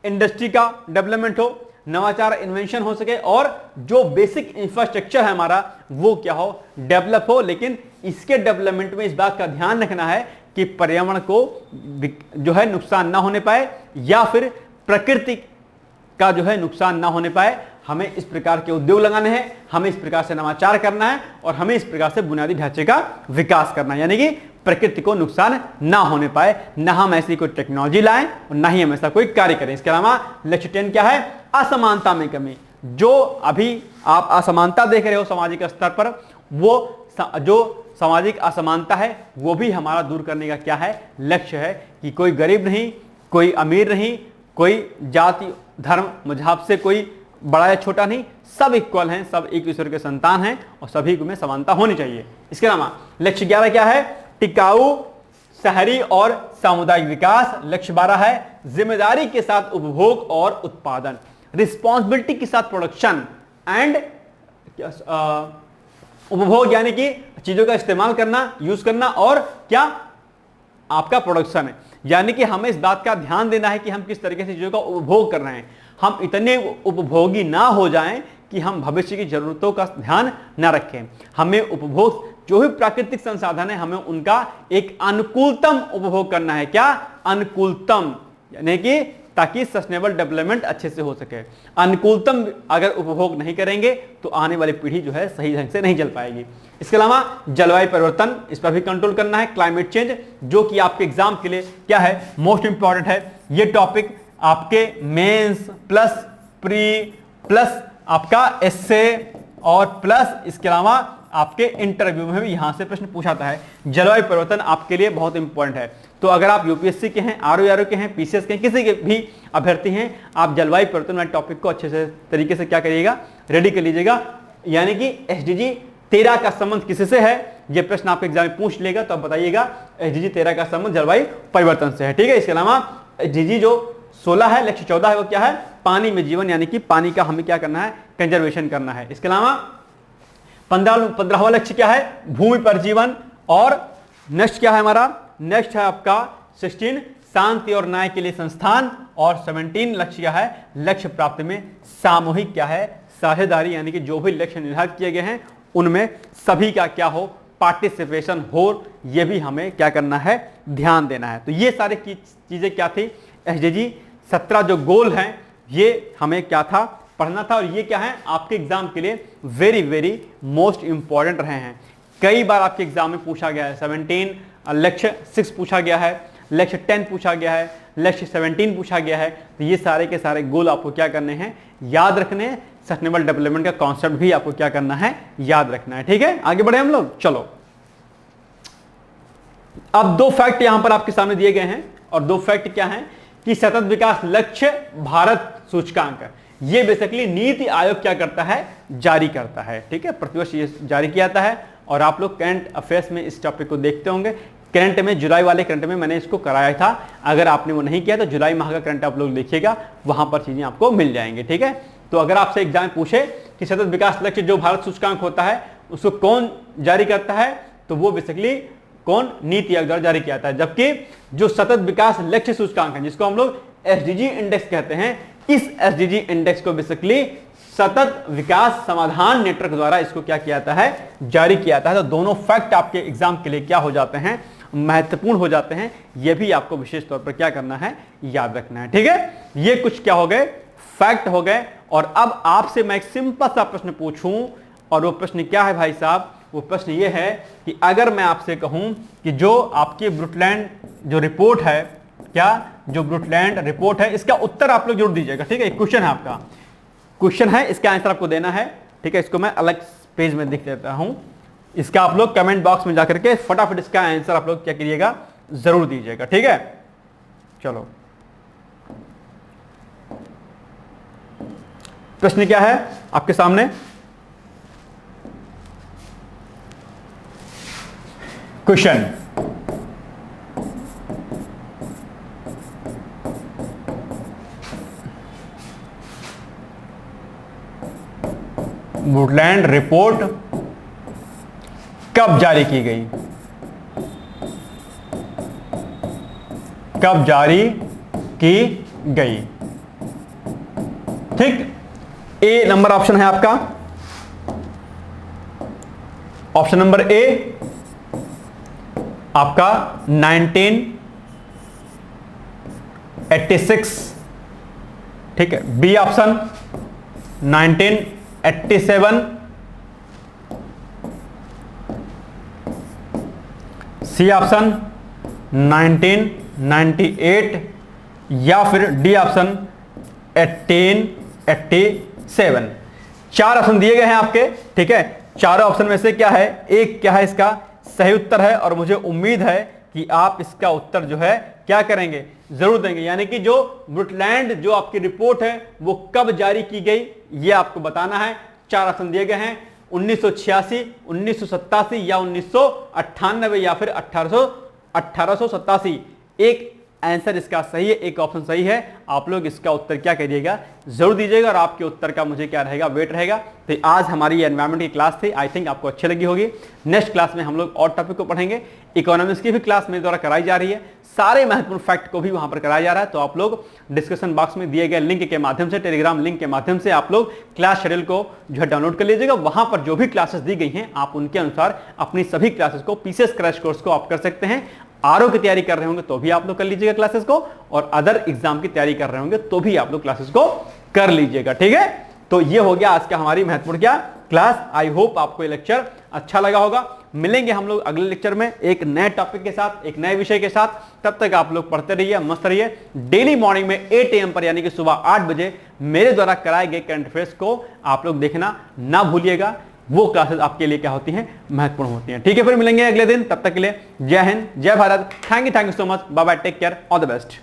इंडस्ट्री का डेवलपमेंट हो, नवाचार इन्वेंशन हो सके, और जो बेसिक इंफ्रास्ट्रक्चर है हमारा वो क्या हो? डेवलप हो। लेकिन इसके डेवलपमेंट में इस बात का ध्यान रखना है कि पर्यावरण को जो है नुकसान ना होने पाए, या फिर प्रकृति का जो है नुकसान ना होने पाए। हमें इस प्रकार के उद्योग लगाने हैं, हमें इस प्रकार से नवाचार करना है, और हमें इस प्रकार से बुनियादी ढांचे का विकास करना है, यानी कि प्रकृति को नुकसान ना होने पाए, ना हम ऐसी कोई टेक्नोलॉजी लाएं और ना ही हम ऐसा कोई कार्य करें। इसके अलावा लक्ष्य 10 क्या है? असमानता में कमी। जो अभी आप असमानता देख रहे हो सामाजिक स्तर पर, वो जो सामाजिक असमानता है वो भी हमारा दूर करने का क्या है? लक्ष्य है कि कोई गरीब नहीं, कोई अमीर नहीं, कोई जाति धर्म मजहब से कोई बड़ा या छोटा नहीं, सब इक्वल हैं, सब एक ईश्वर के संतान हैं, और सभी में समानता होनी चाहिए। इसके अलावा लक्ष्य 11 क्या है? टिकाऊ शहरी और सामुदायिक विकास। लक्ष्य 12 है जिम्मेदारी के साथ उपभोग और उत्पादन। रिस्पॉन्सिबिलिटी के साथ प्रोडक्शन एंड उपभोग, यानी कि चीजों का इस्तेमाल करना, यूज करना, और क्या आपका प्रोडक्शन है, यानी कि हमें इस बात का ध्यान देना है कि हम किस तरीके से चीजों का उपभोग कर रहे हैं। हम इतने उपभोगी ना हो जाएं कि हम भविष्य की जरूरतों का ध्यान ना रखें। हमें उपभोग, जो भी प्राकृतिक संसाधन है, हमें उनका एक अनुकूलतम उपभोग करना है। क्या? अनुकूलतम, यानी कि ताकि सस्टेनेबल डेवलपमेंट अच्छे से हो सके। अनुकूलतम अगर उपभोग नहीं करेंगे तो आने वाली पीढ़ी जो है सही ढंग से नहीं चल पाएगी। इसके अलावा जलवायु परिवर्तन, इस पर भी कंट्रोल करना है। क्लाइमेट चेंज, जो कि आपके एग्जाम के लिए क्या है, मोस्ट इंपॉर्टेंट है। ये टॉपिक आपके मेंस प्लस प्री प्लस आपका एसए और प्लस इसके अलावा आपके इंटरव्यू में भी यहां से प्रश्न पूछाता है। जलवायु परिवर्तन आपके लिए बहुत इंपॉर्टेंट है। तो अगर आप यूपीएससी के हैं, आरओ के हैं, पीसीएस के हैं, किसी के भी अभ्यर्थी हैं, आप जलवायु परिवर्तन वाले टॉपिक को अच्छे से तरीके से क्या करिएगा, रेडी कर लीजिएगा। यानी कि एसडीजी 13 का संबंध किससे है, यह प्रश्न आपके एग्जाम में पूछ लेगा, तो आप बताइएगा एसडीजी 13 का संबंध जलवायु परिवर्तन से है। ठीक है। इसके अलावा एसडीजी जो 16 है, लक्ष्य 14 है, वो क्या है, पानी में जीवन, यानी कि पानी का हमें क्या करना है, कंजर्वेशन करना है। इसके अलावा 15वां लक्ष्य क्या है, भूमि पर जीवन। और नेक्स्ट क्या है हमारा, नेक्स्ट है आपका 16 शांति और न्याय के लिए संस्थान। और 17 लक्ष्य क्या है, लक्ष्य प्राप्ति में सामूहिक क्या है, साझेदारी, यानी कि जो भी लक्ष्य निर्धारित किए गए हैं उनमें सभी का क्या हो, पार्टिसिपेशन हो। यह भी हमें क्या करना है, ध्यान देना है। तो ये सारी चीजें क्या थी, एसडीजी 17 जो गोल हैं ये हमें क्या था, पढ़ना था। और ये क्या है, आपके एग्जाम के लिए वेरी वेरी मोस्ट इंपॉर्टेंट रहे हैं। कई बार आपके एग्जाम में पूछा गया है। 17 लक्ष्य 6 पूछा गया है, लक्ष्य 10 पूछा गया है, लक्ष्य 17 पूछा गया है। तो ये सारे के सारे गोल आपको क्या करने हैं, याद रखने हैं। सस्टेनेबल डेवलपमेंट का कॉन्सेप्ट भी आपको क्या करना है, याद रखना है। ठीक है, आगे बढ़े हम लोग। चलो, अब 2 फैक्ट यहां पर आपके सामने दिए गए हैं। और 2 फैक्ट क्या हैं कि सतत विकास लक्ष्य भारत सूचकांक, ये बेसिकली नीति आयोग क्या करता है, जारी करता है। ठीक है, प्रतिवर्ष ये जारी किया जाता है। और आप लोग करंट अफेयर्स में इस टॉपिक को देखते होंगे। करंट में, जुलाई वाले करंट में मैंने इसको कराया था। अगर आपने वो नहीं किया तो जुलाई माह का करंट आप लोग देखिएगा, वहां पर चीजें आपको मिल जाएंगे। ठीक है। तो अगर आपसे एग्जाम पूछे कि सतत विकास लक्ष्य जो भारत सूचकांक होता है उसको कौन जारी करता है, तो वो बेसिकली कौन, नीति आयोग द्वारा जारी किया जाता है। जबकि जो सतत विकास लक्ष्य सूचकांक है, जिसको हम लोग एसडीजी इंडेक्स कहते हैं, इस एसडीजी इंडेक्स को बेसिकली सतत विकास समाधान नेटवर्क द्वारा इसको क्या किया जाता है, जारी किया जाता है। तो दोनों फैक्ट आपके एग्जाम के लिए क्या हो जाते हैं, महत्वपूर्ण हो जाते हैं। यह भी आपको विशेष तौर पर क्या करना है, याद रखना है। ठीक है, ये कुछ क्या हो गए, फैक्ट हो गए। और अब आपसे मैं एक सिंपल सा प्रश्न पूछूं, और वो प्रश्न क्या है भाई साहब, वो प्रश्न ये है कि अगर मैं आपसे कहूं कि जो आपकी ब्रुटलैंड जो रिपोर्ट है, क्या जो ब्रुटलैंड रिपोर्ट है, इसका उत्तर आप लोग जरूर दीजिएगा। ठीक है, एक क्वेश्चन है आपका, क्वेश्चन है, इसका आंसर आपको देना है। ठीक है, इसको मैं अलग पेज में लिख देता हूं। इसका आप लोग कमेंट बॉक्स में जाकर के फटाफट इसका आंसर आप लोग क्या करिएगा, जरूर दीजिएगा। ठीक है, चलो, प्रश्न क्या है आपके सामने, क्वेश्चन, वुडलैंड रिपोर्ट कब जारी की गई, कब जारी की गई। ठीक, ए नंबर ऑप्शन है आपका, ऑप्शन नंबर ए आपका 1986। ठीक है, बी ऑप्शन 1987, सी ऑप्शन 1998, या फिर डी ऑप्शन 1887। 4 ऑप्शन दिए गए हैं आपके। ठीक है, चारों ऑप्शन में से क्या है, एक क्या है इसका सही उत्तर है। और मुझे उम्मीद है कि आप इसका उत्तर जो है क्या करेंगे, जरूर देंगे। यानी कि जो ब्रुटलैंड जो आपकी रिपोर्ट है वो कब जारी की गई, ये आपको बताना है। 4 ऑप्शन दिए गए हैं, 1986, 1987 या 1998 या फिर 1887। एक आंसर इसका सही है, एक ऑप्शन सही है। आप लोग इसका उत्तर क्या करिएगा, जरूर दीजिएगा और आपके उत्तर का मुझे क्या रहेगा, वेट रहेगा। तो आज हमारी ये एनवायरनमेंट की क्लास थी, आई थिंक आपको अच्छी लगी होगी। नेक्स्ट क्लास में हम लोग और टॉपिक को पढ़ेंगे। इकोनॉमिक्स की भी क्लास मेरे द्वारा कराई जा रही है, सारे महत्वपूर्ण फैक्ट को भी वहां पर कराया जा रहा है। तो आप लोग डिस्क्रिप्शन बॉक्स में दिए गए लिंक के माध्यम से, टेलीग्राम लिंक के माध्यम से आप लोग क्लास शेड्यूल को जो है डाउनलोड कर लीजिएगा। वहां पर जो भी क्लासेस दी गई हैं आप उनके अनुसार अपनी सभी क्लासेस को, पीसीएस क्रैश कोर्स को आप कर सकते हैं। आरओ की तैयारी कर रहे होंगे तो भी आप लोग कर लीजिएगा क्लासेस को, और अदर एग्जाम की तैयारी कर रहे होंगे तो भी आप लोग क्लासेस को कर लीजिएगा, ठीक है। तो ये हो गया आज का हमारी महत्वपूर्ण क्या क्लास। आई होप आपको ये लेक्चर अच्छा लगा होगा। मिलेंगे हम लोग अगले लेक्चर में एक नए टॉपिक के साथ, एक नए विषय के साथ। तब तक आप लोग पढ़ते रहिए, मस्त रहिए। डेली मॉर्निंग में 8 AM पर, यानी कि सुबह 8 बजे मेरे द्वारा कराए गए करंट अफेयर्स को आप लोग देखना ना भूलिएगा। वो क्लासेस आपके लिए क्या होती हैं, महत्वपूर्ण होती हैं, ठीक है। फिर मिलेंगे अगले दिन, तब तक के लिए जय हिंद, जय Bharat. Thank you so much, bye bye, take care, all the best.